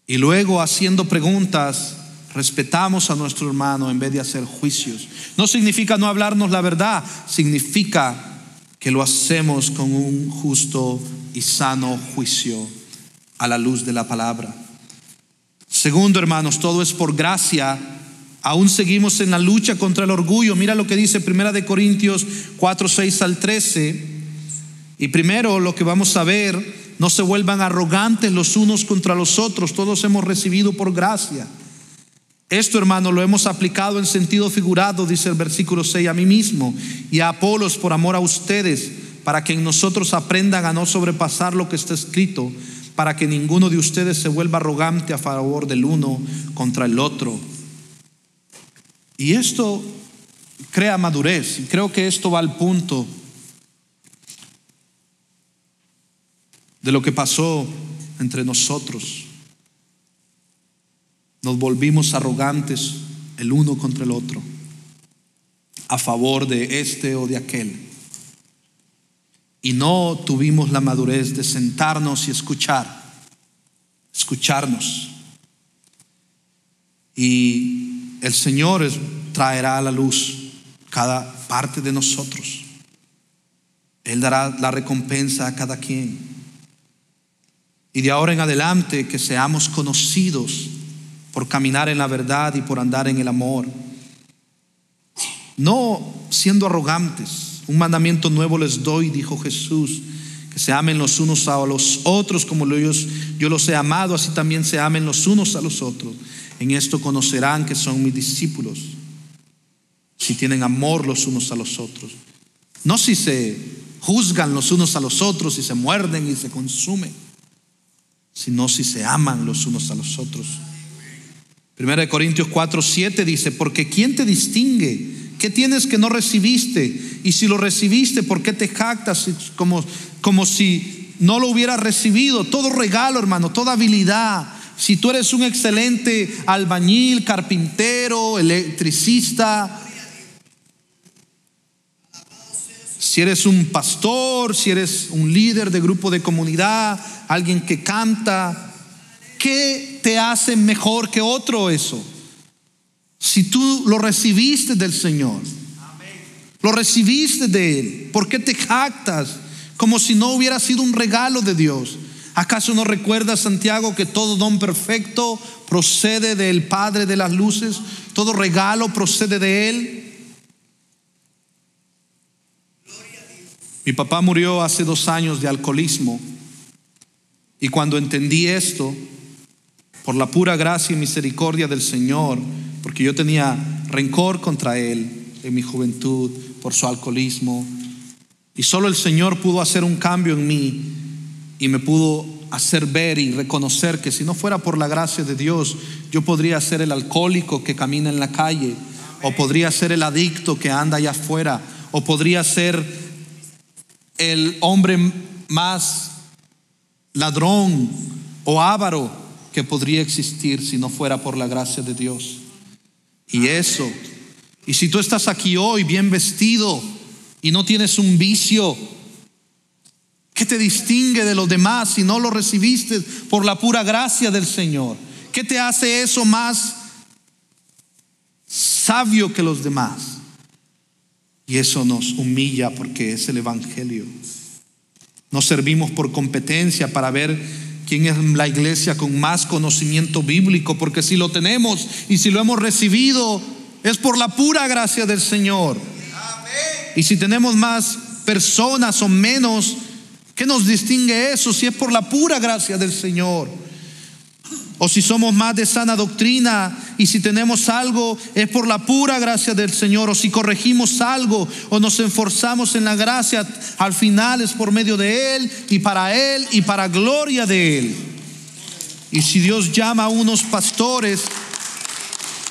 Y luego, haciendo preguntas, respetamos a nuestro hermano en vez de hacer juicios. No significa no hablarnos la verdad, significa que lo hacemos con un justo y sano juicio a la luz de la palabra. Segundo, hermanos, todo es por gracia. Aún seguimos en la lucha contra el orgullo. Mira lo que dice 1 Corintios 4:6-13. Y primero lo que vamos a ver: no se vuelvan arrogantes los unos contra los otros. Todos hemos recibido por gracia. Esto, hermano, lo hemos aplicado en sentido figurado, dice el versículo 6, a mí mismo y a Apolos por amor a ustedes, para que en nosotros aprendan a no sobrepasar lo que está escrito, para que ninguno de ustedes se vuelva arrogante a favor del uno contra el otro. Y esto crea madurez, y creo que esto va al punto de lo que pasó entre nosotros. Nos volvimos arrogantes el uno contra el otro, a favor de este o de aquel, y no tuvimos la madurez de sentarnos y escucharnos. Y el Señor traerá a la luz cada parte de nosotros. Él dará la recompensa a cada quien. Y de ahora en adelante, que seamos conocidos por caminar en la verdad y por andar en el amor, no siendo arrogantes. Un mandamiento nuevo les doy, dijo Jesús: que se amen los unos a los otros como yo los he amado, así también se amen los unos a los otros. En esto conocerán que son mis discípulos, si tienen amor los unos a los otros. No si se juzgan los unos a los otros, si se muerden y se consumen, sino si se aman los unos a los otros. 1 Corintios 4:7 dice: porque ¿quién te distingue? ¿Qué tienes que no recibiste? Y si lo recibiste, ¿por qué te jactas como si no lo hubieras recibido? Todo regalo, hermano, toda habilidad. Si tú eres un excelente albañil, carpintero, electricista, si eres un pastor, si eres un líder de grupo de comunidad, alguien que canta. ¿Qué te hace mejor que otro eso? Si tú lo recibiste del Señor, lo recibiste de Él, ¿por qué te jactas como si no hubiera sido un regalo de Dios? ¿Acaso no recuerda Santiago que todo don perfecto procede del Padre de las luces? Todo regalo procede de Él. Mi papá murió hace 2 años de alcoholismo, y cuando entendí esto, por la pura gracia y misericordia del Señor, porque yo tenía rencor contra Él en mi juventud por su alcoholismo, y solo el Señor pudo hacer un cambio en mí y me pudo hacer ver y reconocer que si no fuera por la gracia de Dios, yo podría ser el alcohólico que camina en la calle, o podría ser el adicto que anda allá afuera, o podría ser el hombre más ladrón o avaro que podría existir si no fuera por la gracia de Dios. Y si tú estás aquí hoy bien vestido y no tienes un vicio, ¿qué te distingue de los demás si no lo recibiste por la pura gracia del Señor? ¿Qué te hace eso más sabio que los demás? Y eso nos humilla porque es el Evangelio. No servimos por competencia para ver quién es la iglesia con más conocimiento bíblico, porque si lo tenemos y si lo hemos recibido es por la pura gracia del Señor. Y si tenemos más personas o menos, ¿qué nos distingue eso si es por la pura gracia del Señor? O si somos más de sana doctrina y si tenemos algo es por la pura gracia del Señor. O si corregimos algo o nos esforzamos en la gracia, al final es por medio de Él y para gloria de Él. Y si Dios llama a unos pastores,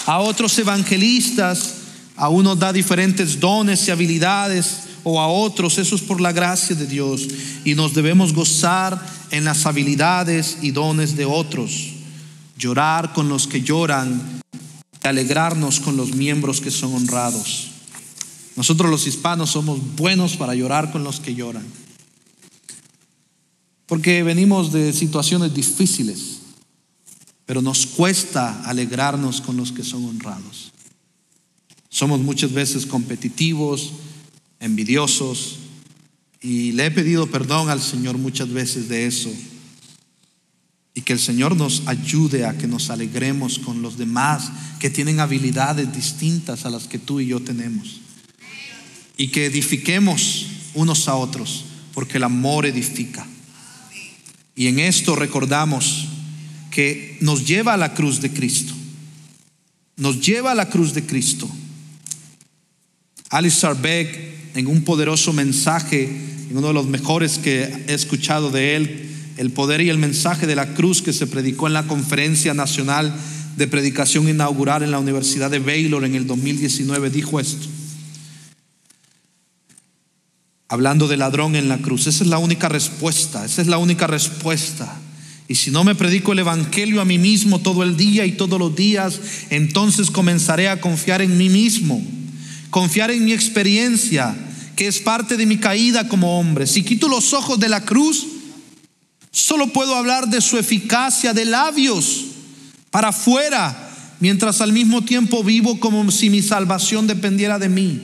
a otros evangelistas, a unos da diferentes dones y habilidades, o a otros, eso es por la gracia de Dios. Y nos debemos gozar en las habilidades y dones de otros, llorar con los que lloran, alegrarnos con los miembros que son honrados. Nosotros los hispanos somos buenos para llorar con los que lloran, porque venimos de situaciones difíciles, pero nos cuesta alegrarnos con los que son honrados. Somos muchas veces competitivos, envidiosos, y le he pedido perdón al Señor muchas veces de eso, y que el Señor nos ayude a que nos alegremos con los demás que tienen habilidades distintas a las que tú y yo tenemos, y que edifiquemos unos a otros, porque el amor edifica. Y en esto recordamos que nos lleva a la cruz de Cristo, nos lleva a la cruz de Cristo. Alistair Begg, en un poderoso mensaje, en uno de los mejores que he escuchado de él, El poder y el mensaje de la cruz, que se predicó en la Conferencia Nacional de Predicación Inaugural en la Universidad de Baylor en el 2019, dijo esto, hablando del ladrón en la cruz: esa es la única respuesta, esa es la única respuesta. Y si no me predico el Evangelio a mí mismo todo el día y todos los días, entonces comenzaré a confiar en mí mismo, confiar en mi experiencia, que es parte de mi caída como hombre. Si quito los ojos de la cruz, solo puedo hablar de su eficacia de labios para afuera, mientras al mismo tiempo vivo como si mi salvación dependiera de mí.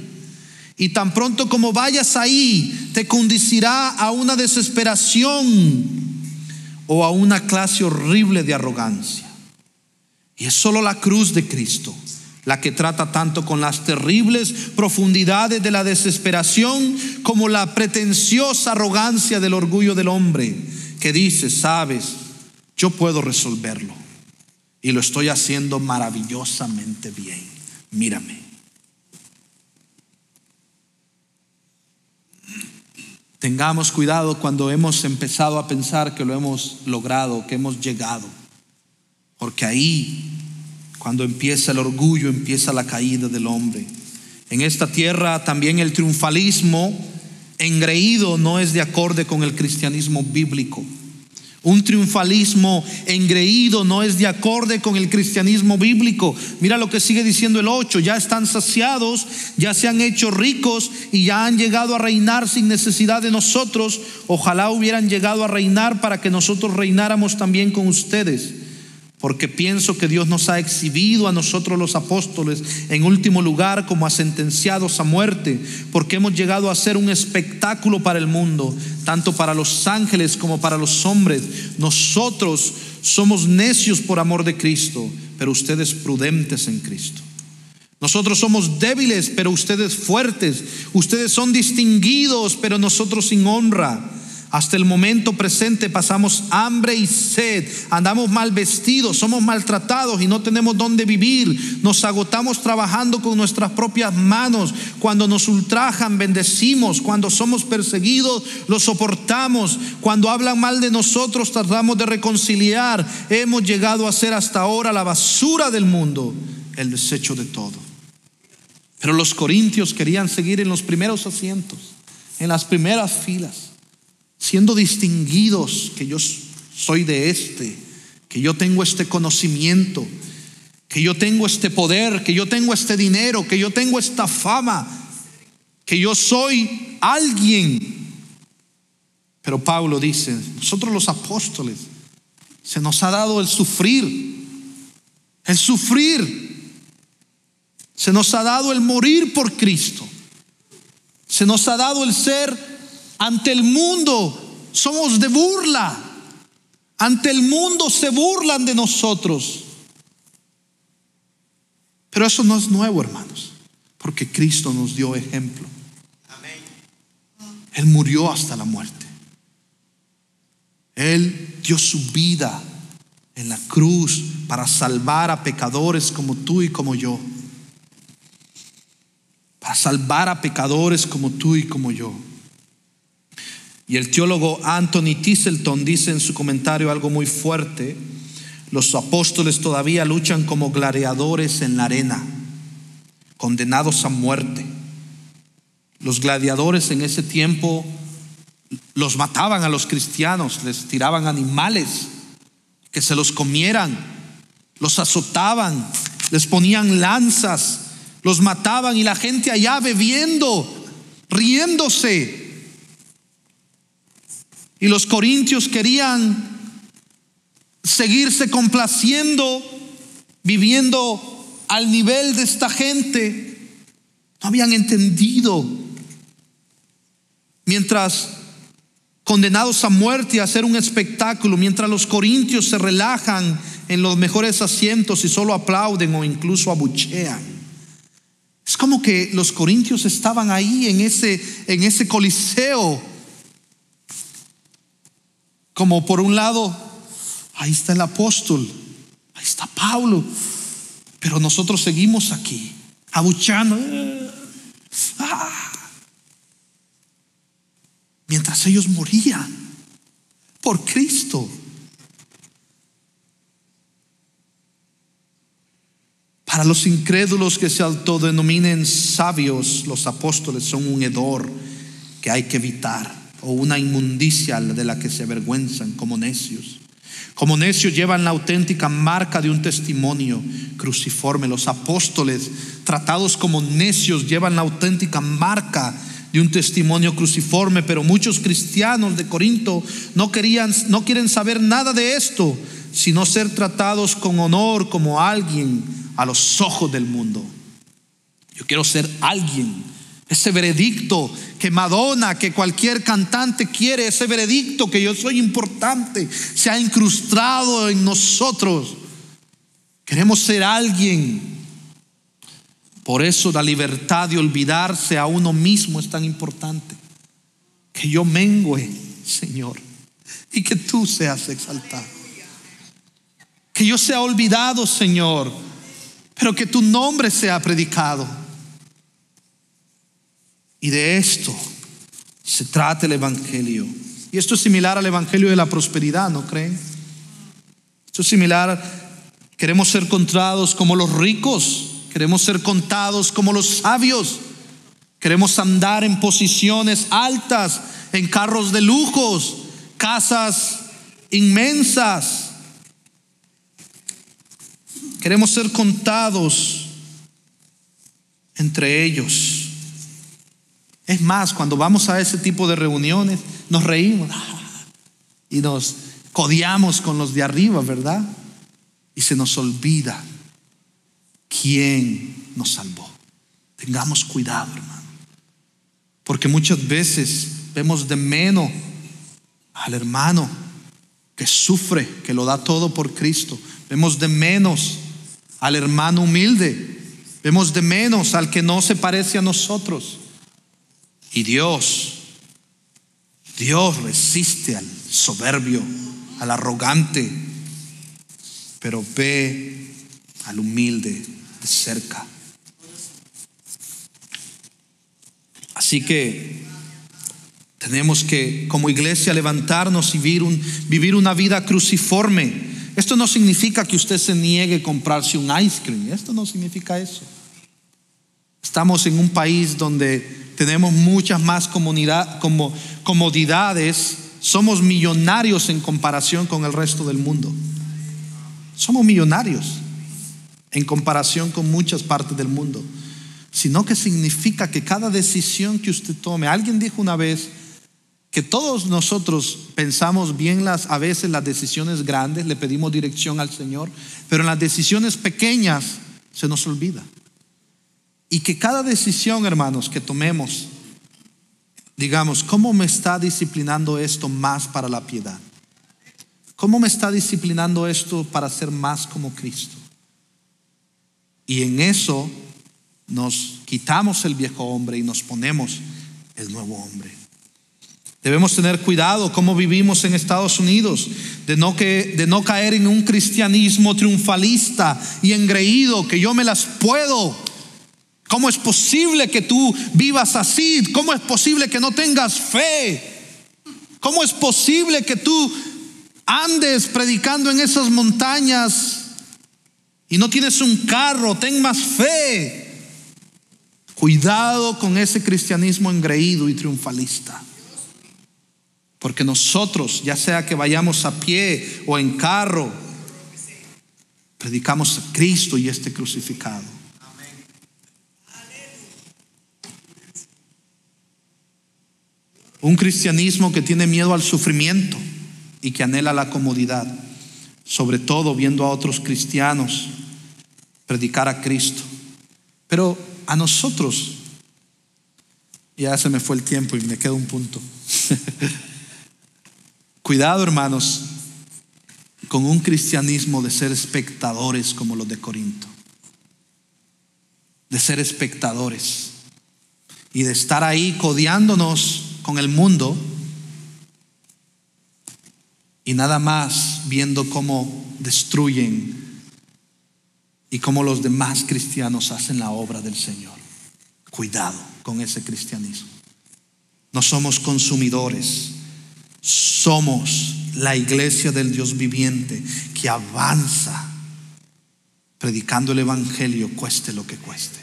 Y tan pronto como vayas ahí, te conducirá a una desesperación o a una clase horrible de arrogancia. Y es solo la cruz de Cristo la que trata tanto con las terribles profundidades de la desesperación como la pretenciosa arrogancia del orgullo del hombre, que dice: sabes, yo puedo resolverlo y lo estoy haciendo maravillosamente bien, mírame. Tengamos cuidado cuando hemos empezado a pensar que lo hemos logrado, que hemos llegado, porque ahí, cuando empieza el orgullo, empieza la caída del hombre. En esta tierra también el triunfalismo engreído no es de acorde con el cristianismo bíblico. Un triunfalismo engreído no es de acorde con el cristianismo bíblico. Mira lo que sigue diciendo el 8: ya están saciados, ya se han hecho ricos y ya han llegado a reinar sin necesidad de nosotros. Ojalá hubieran llegado a reinar para que nosotros reináramos también con ustedes. Porque pienso que Dios nos ha exhibido a nosotros los apóstoles en último lugar como a sentenciados a muerte, porque hemos llegado a ser un espectáculo para el mundo, tanto para los ángeles como para los hombres. Nosotros somos necios por amor de Cristo, pero ustedes prudentes en Cristo. Nosotros somos débiles, pero ustedes fuertes. Ustedes son distinguidos, pero nosotros sin honra. Hasta el momento presente pasamos hambre y sed, andamos mal vestidos, somos maltratados y no tenemos dónde vivir. Nos agotamos trabajando con nuestras propias manos. Cuando nos ultrajan, bendecimos. Cuando somos perseguidos, lo soportamos. Cuando hablan mal de nosotros, tratamos de reconciliar. Hemos llegado a ser hasta ahora la basura del mundo, el desecho de todo. Pero los corintios querían seguir en los primeros asientos, en las primeras filas, siendo distinguidos, que yo soy de que yo tengo este conocimiento, que yo tengo este poder, que yo tengo este dinero, que yo tengo esta fama, que yo soy alguien. Pero Pablo dice: nosotros los apóstoles se nos ha dado el sufrir, se nos ha dado el morir por Cristo, se nos ha dado el ser ante el mundo, somos de burla. Ante el mundo se burlan de nosotros. Pero eso no es nuevo, hermanos, porque Cristo nos dio ejemplo. Él murió hasta la muerte. Él dio su vida en la cruz para salvar a pecadores como tú y como yo. Para salvar a pecadores como tú y como yo. Y el teólogo Anthony Tisselton dice en su comentario algo muy fuerte: los apóstoles todavía luchan como gladiadores en la arena, condenados a muerte. Los gladiadores en ese tiempo los mataban a los cristianos, les tiraban animales que se los comieran, los azotaban, les ponían lanzas, los mataban, y la gente allá bebiendo, riéndose. Y los corintios querían seguirse complaciendo, viviendo al nivel de esta gente. No habían entendido. Mientras condenados a muerte y a hacer un espectáculo, mientras los corintios se relajan en los mejores asientos y solo aplauden o incluso abuchean. Es como que los corintios estaban ahí en ese coliseo. Como por un lado, ahí está el apóstol, ahí está Pablo, pero nosotros seguimos aquí, abuchando. Mientras ellos morían por Cristo. Para los incrédulos que se autodenominen sabios, los apóstoles son un hedor que hay que evitar, o una inmundicia de la que se avergüenzan. Como necios llevan la auténtica marca de un testimonio cruciforme. Los apóstoles, tratados como necios, llevan la auténtica marca de un testimonio cruciforme. Pero muchos cristianos de Corinto no quieren saber nada de esto, sino ser tratados con honor como alguien a los ojos del mundo. Yo quiero ser alguien. Ese veredicto que Madonna, que cualquier cantante quiere, ese veredicto que yo soy importante, se ha incrustado en nosotros. Queremos ser alguien. Por eso la libertad de olvidarse a uno mismo es tan importante. Que yo mengüe, Señor, y que tú seas exaltado. Que yo sea olvidado, Señor, pero que tu nombre sea predicado. Y de esto se trata el evangelio. Y esto es similar al evangelio de la prosperidad, ¿no creen? Esto es similar. Queremos ser contados como los ricos, queremos ser contados como los sabios, queremos andar en posiciones altas, en carros de lujos, casas inmensas. Queremos ser contados entre ellos. Es más, cuando vamos a ese tipo de reuniones, nos reímos y nos codeamos con los de arriba, ¿verdad? Y se nos olvida quién nos salvó. Tengamos cuidado, hermano, porque muchas veces vemos de menos al hermano que sufre, que lo da todo por Cristo. Vemos de menos al hermano humilde. Vemos de menos al que no se parece a nosotros. Y Dios resiste al soberbio, al arrogante, pero ve al humilde de cerca. Así que tenemos que, como iglesia, levantarnos y vivir una vida cruciforme. Esto no significa que usted se niegue a comprarse un ice cream. Esto no significa eso. Estamos en un país donde tenemos muchas más comodidades. Somos millonarios en comparación con el resto del mundo. Somos millonarios en comparación con muchas partes del mundo. Sino que significa que cada decisión que usted tome. Alguien dijo una vez que todos nosotros pensamos bien a veces las decisiones grandes, le pedimos dirección al Señor, pero en las decisiones pequeñas se nos olvida. Y que cada decisión, hermanos, que tomemos, digamos, ¿cómo me está disciplinando esto más para la piedad? ¿Cómo me está disciplinando esto para ser más como Cristo? Y en eso nos quitamos el viejo hombre y nos ponemos el nuevo hombre. Debemos tener cuidado cómo vivimos en Estados Unidos, de no caer en un cristianismo triunfalista y engreído, que yo me las puedo. ¿Cómo es posible que tú vivas así? ¿Cómo es posible que no tengas fe? ¿Cómo es posible que tú andes predicando en esas montañas y no tienes un carro? Ten más fe. Cuidado con ese cristianismo engreído y triunfalista. Porque nosotros, ya sea que vayamos a pie o en carro, predicamos a Cristo y este crucificado. Un cristianismo que tiene miedo al sufrimiento y que anhela la comodidad, sobre todo viendo a otros cristianos predicar a Cristo. Pero a nosotros, ya se me fue el tiempo y me queda un punto. Cuidado, hermanos, con un cristianismo de ser espectadores como los de Corinto, de ser espectadores y de estar ahí codeándonos con el mundo y nada más viendo cómo destruyen y cómo los demás cristianos hacen la obra del Señor. Cuidado con ese cristianismo. No somos consumidores, somos la iglesia del Dios viviente que avanza predicando el evangelio, cueste lo que cueste.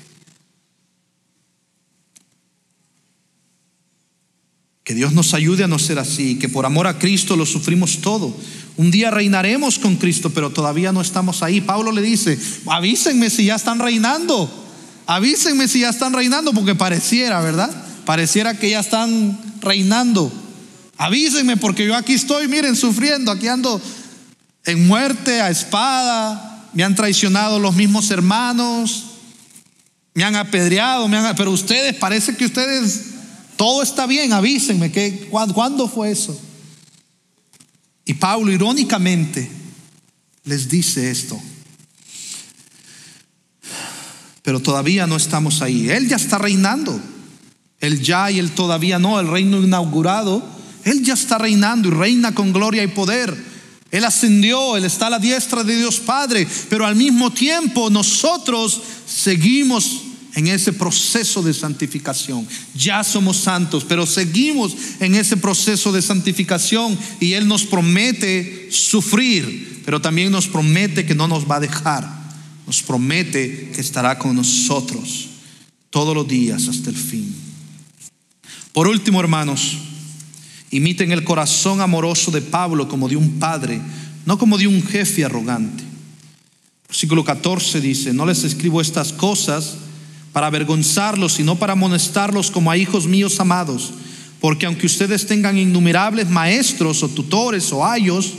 Que Dios nos ayude a no ser así, que por amor a Cristo lo sufrimos todo. Un día reinaremos con Cristo, pero todavía no estamos ahí. Pablo le dice: avísenme si ya están reinando. Avísenme si ya están reinando, porque pareciera, ¿verdad? Pareciera que ya están reinando. Avísenme, porque yo aquí estoy, miren, sufriendo. Aquí ando en muerte, a espada. Me han traicionado los mismos hermanos. Me han apedreado, pero ustedes, parece que ustedes... todo está bien, avísenme. ¿Cuándo fue eso? Y Pablo irónicamente les dice esto. Pero todavía no estamos ahí. Él ya está reinando. El ya y el todavía no, el reino inaugurado. Él ya está reinando y reina con gloria y poder. Él ascendió, Él está a la diestra de Dios Padre. Pero al mismo tiempo nosotros seguimos en ese proceso de santificación. Ya somos santos, pero seguimos en ese proceso de santificación. Y Él nos promete sufrir, pero también nos promete que no nos va a dejar. Nos promete que estará con nosotros todos los días hasta el fin. Por último, hermanos, Imiten el corazón amoroso de Pablo como de un padre, no como de un jefe arrogante. Versículo 14 dice: no les escribo estas cosas para avergonzarlos, sino para amonestarlos como a hijos míos amados. Porque aunque ustedes tengan innumerables maestros o tutores o ayos,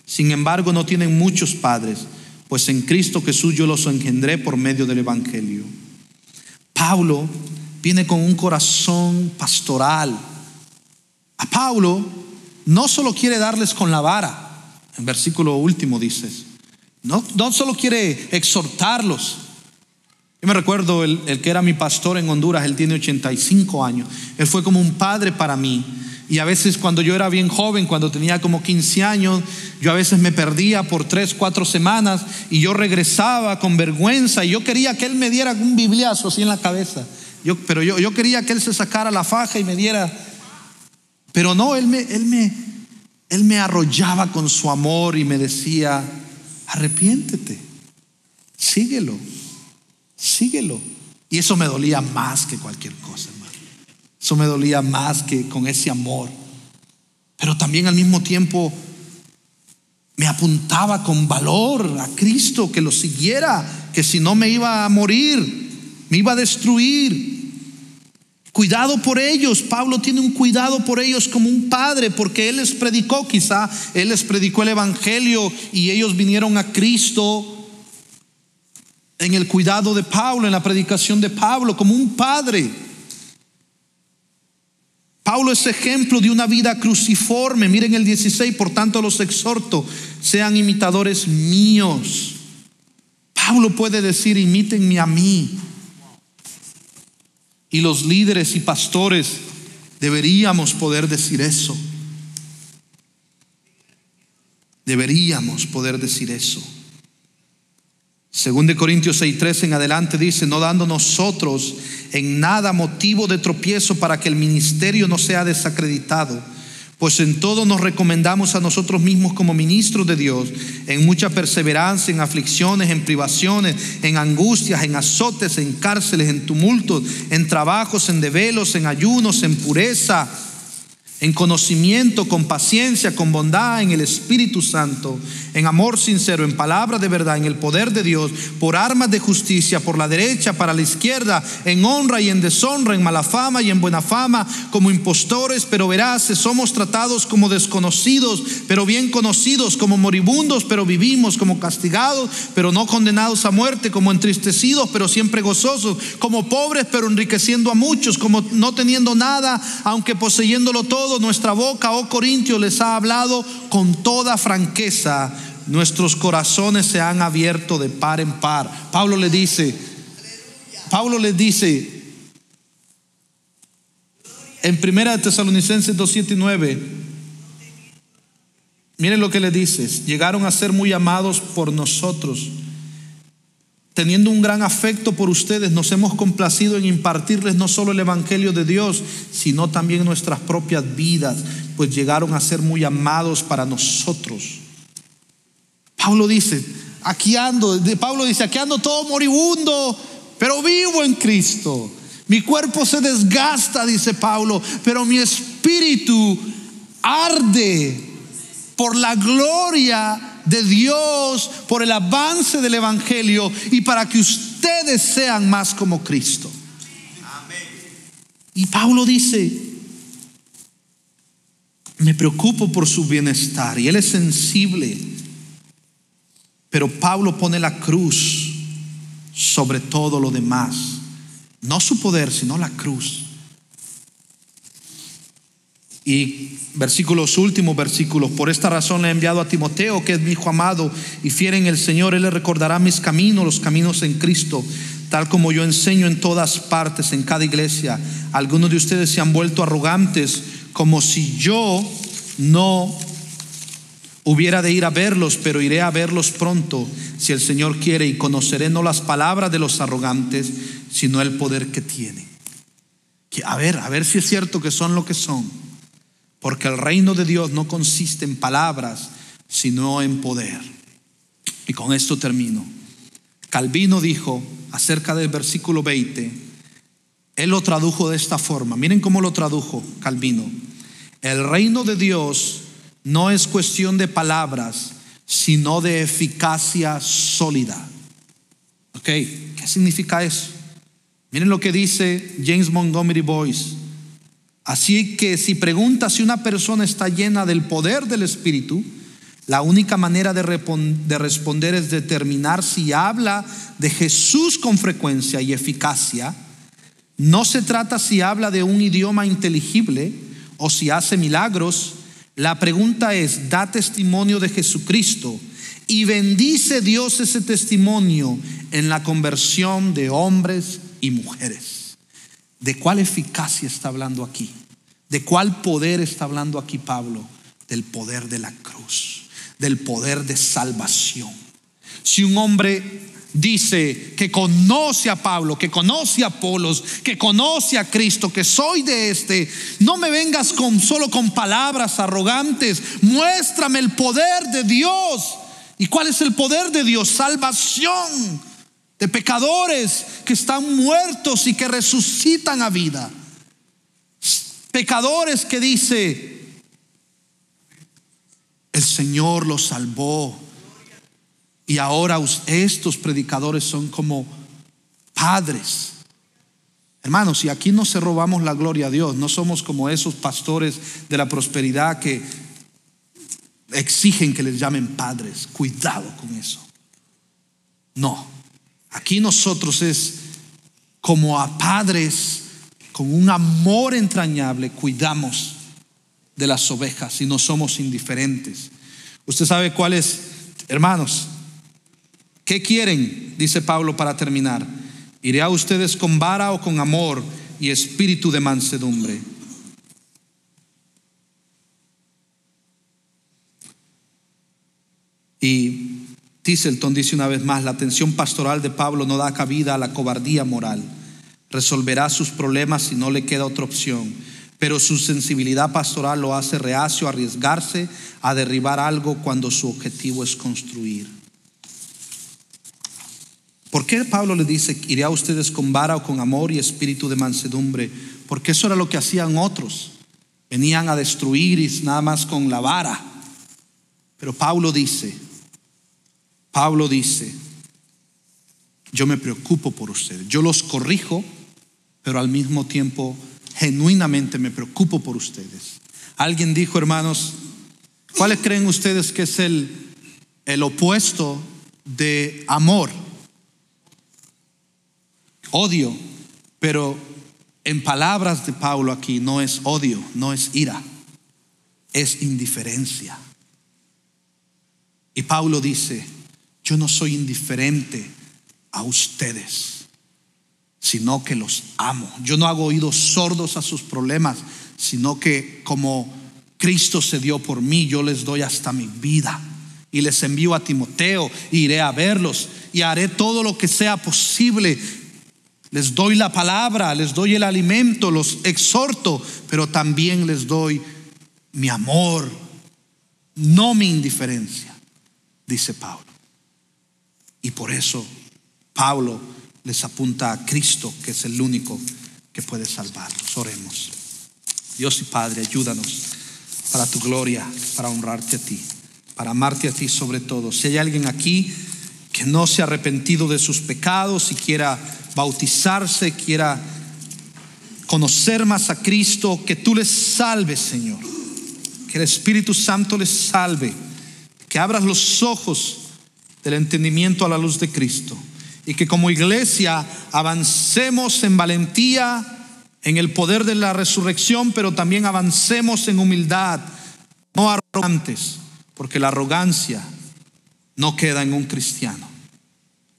sin embargo no tienen muchos padres, pues en Cristo Jesús yo los engendré por medio del Evangelio. Pablo viene con un corazón pastoral. A Pablo no solo quiere darles con la vara, en versículo último dices, no solo quiere exhortarlos. Yo me recuerdo el que era mi pastor en Honduras, él tiene 85 años. Él fue como un padre para mí. Y a veces cuando yo era bien joven, cuando tenía como 15 años, yo a veces me perdía por 3, 4 semanas y yo regresaba con vergüenza y yo quería que él me diera un bibliazo así en la cabeza. Pero yo quería que él se sacara la faja y me diera. Pero no, él me arrollaba con su amor y me decía: arrepiéntete, síguelo. Y eso me dolía más que cualquier cosa, hermano. Eso me dolía más que con ese amor. Pero también al mismo tiempo me apuntaba con valor a Cristo, que lo siguiera, que si no me iba a morir, me iba a destruir. Cuidado por ellos. Pablo tiene un cuidado por ellos como un padre, porque él les predicó, quizá él les predicó el evangelio y ellos vinieron a Cristo en el cuidado de Pablo, en la predicación de Pablo, como un padre. Pablo es ejemplo de una vida cruciforme. Miren el 16: por tanto los exhorto, sean imitadores míos. Pablo puede decir: imítenme a mí. Y los líderes y pastores deberíamos poder decir eso. Deberíamos poder decir eso. 2 Corintios 6:13 en adelante dice: no dando nosotros en nada motivo de tropiezo para que el ministerio no sea desacreditado, pues en todo nos recomendamos a nosotros mismos como ministros de Dios, en mucha perseverancia, en aflicciones, en privaciones, en angustias, en azotes, en cárceles, en tumultos, en trabajos, en desvelos, en ayunos, en pureza, en conocimiento, con paciencia, con bondad, en el Espíritu Santo, en amor sincero, en palabra de verdad, en el poder de Dios, por armas de justicia, por la derecha, para la izquierda, en honra y en deshonra, en mala fama y en buena fama, como impostores pero veraces, somos tratados como desconocidos pero bien conocidos, como moribundos pero vivimos, como castigados pero no condenados a muerte, como entristecidos pero siempre gozosos, como pobres pero enriqueciendo a muchos, como no teniendo nada aunque poseyéndolo todo. Nuestra boca, oh Corintios, les ha hablado con toda franqueza. Nuestros corazones se han abierto de par en par. Pablo les dice en 1 Tesalonicenses 2:7 y 9, miren lo que le dice: llegaron a ser muy amados por nosotros, teniendo un gran afecto por ustedes, nos hemos complacido en impartirles no solo el evangelio de Dios, sino también nuestras propias vidas, pues llegaron a ser muy amados para nosotros. Pablo dice: aquí ando todo moribundo, pero vivo en Cristo. Mi cuerpo se desgasta, dice Pablo, pero mi espíritu arde por la gloria de Dios, por el avance del evangelio y para que ustedes sean más como Cristo. Y Pablo dice: me preocupo por su bienestar, y él es sensible. Pero Pablo pone la cruz sobre todo lo demás, no su poder, sino la cruz. Y últimos versículos: por esta razón le he enviado a Timoteo, que es mi hijo amado y fiel en el Señor. Él le recordará mis caminos, los caminos en Cristo, tal como yo enseño en todas partes, en cada iglesia. Algunos de ustedes se han vuelto arrogantes, como si yo no hubiera de ir a verlos, pero iré a verlos pronto, si el Señor quiere, y conoceré no las palabras de los arrogantes, sino el poder que tienen. A ver si es cierto que son lo que son. Porque el reino de Dios no consiste en palabras, sino en poder. Y con esto termino. Calvino dijo acerca del versículo 20, él lo tradujo de esta forma. Miren cómo lo tradujo Calvino: El reino de Dios no es cuestión de palabras, sino de eficacia sólida. Ok, ¿qué significa eso? Miren lo que dice James Montgomery Boyce. Así que si preguntas si una persona está llena del poder del Espíritu, la única manera de responder es determinar si habla de Jesús con frecuencia y eficacia. No se trata si habla de un idioma inteligible o si hace milagros. La pregunta es: ¿da testimonio de Jesucristo? Y bendice Dios ese testimonio en la conversión de hombres y mujeres. ¿De cuál eficacia está hablando aquí? ¿De cuál poder está hablando aquí Pablo? Del poder de la cruz, del poder de salvación. Si un hombre dice que conoce a Pablo, que conoce a Apolos, que conoce a Cristo, que soy de este, no me vengas solo con palabras arrogantes. Muéstrame el poder de Dios. ¿Y cuál es el poder de Dios? Salvación de pecadores que están muertos y que resucitan a vida. Pecadores que dice: el Señor los salvó. Y ahora estos predicadores son como padres. Hermanos, y aquí no se robamos la gloria a Dios. No somos como esos pastores de la prosperidad que exigen que les llamen padres. Cuidado con eso. No, aquí nosotros es como a padres con un amor entrañable. Cuidamos de las ovejas y no somos indiferentes. Usted sabe cuál es, hermanos. ¿Qué quieren? Dice Pablo para terminar. ¿Iré a ustedes con vara o con amor y espíritu de mansedumbre? Y Tisselton dice una vez más: la atención pastoral de Pablo no da cabida a la cobardía moral. Resolverá sus problemas si no le queda otra opción, pero su sensibilidad pastoral lo hace reacio a arriesgarse a derribar algo cuando su objetivo es construir. ¿Por qué Pablo le dice: iré a ustedes con vara o con amor y espíritu de mansedumbre? Porque eso era lo que hacían otros. Venían a destruir y nada más con la vara. Pero Pablo dice: yo me preocupo por ustedes. Yo los corrijo, pero al mismo tiempo genuinamente me preocupo por ustedes. Alguien dijo, hermanos, ¿cuáles creen ustedes que es el opuesto de amor? Odio. Pero en palabras de Pablo aquí no es odio, no es ira, es indiferencia. Y Pablo dice: yo no soy indiferente a ustedes, sino que los amo. Yo no hago oídos sordos a sus problemas, sino que como Cristo se dio por mí, yo les doy hasta mi vida. Y les envío a Timoteo, e iré a verlos y haré todo lo que sea posible. Les doy la palabra, les doy el alimento, los exhorto, pero también les doy mi amor, no mi indiferencia, dice Pablo. Y por eso Pablo les apunta a Cristo, que es el único que puede salvarlos. Oremos. Dios y Padre, ayúdanos para tu gloria, para honrarte a ti, para amarte a ti sobre todo. Si hay alguien aquí que no se ha arrepentido de sus pecados y quiera bautizarse, quiera conocer más a Cristo, que tú les salves, Señor. Que el Espíritu Santo les salve. Que abras los ojos del entendimiento a la luz de Cristo. Y que como iglesia avancemos en valentía, en el poder de la resurrección, pero también avancemos en humildad, no arrogantes, porque la arrogancia no queda en un cristiano,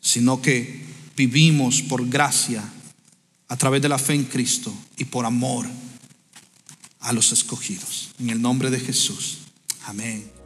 sino que vivimos por gracia a través de la fe en Cristo y por amor a los escogidos. En el nombre de Jesús. Amén.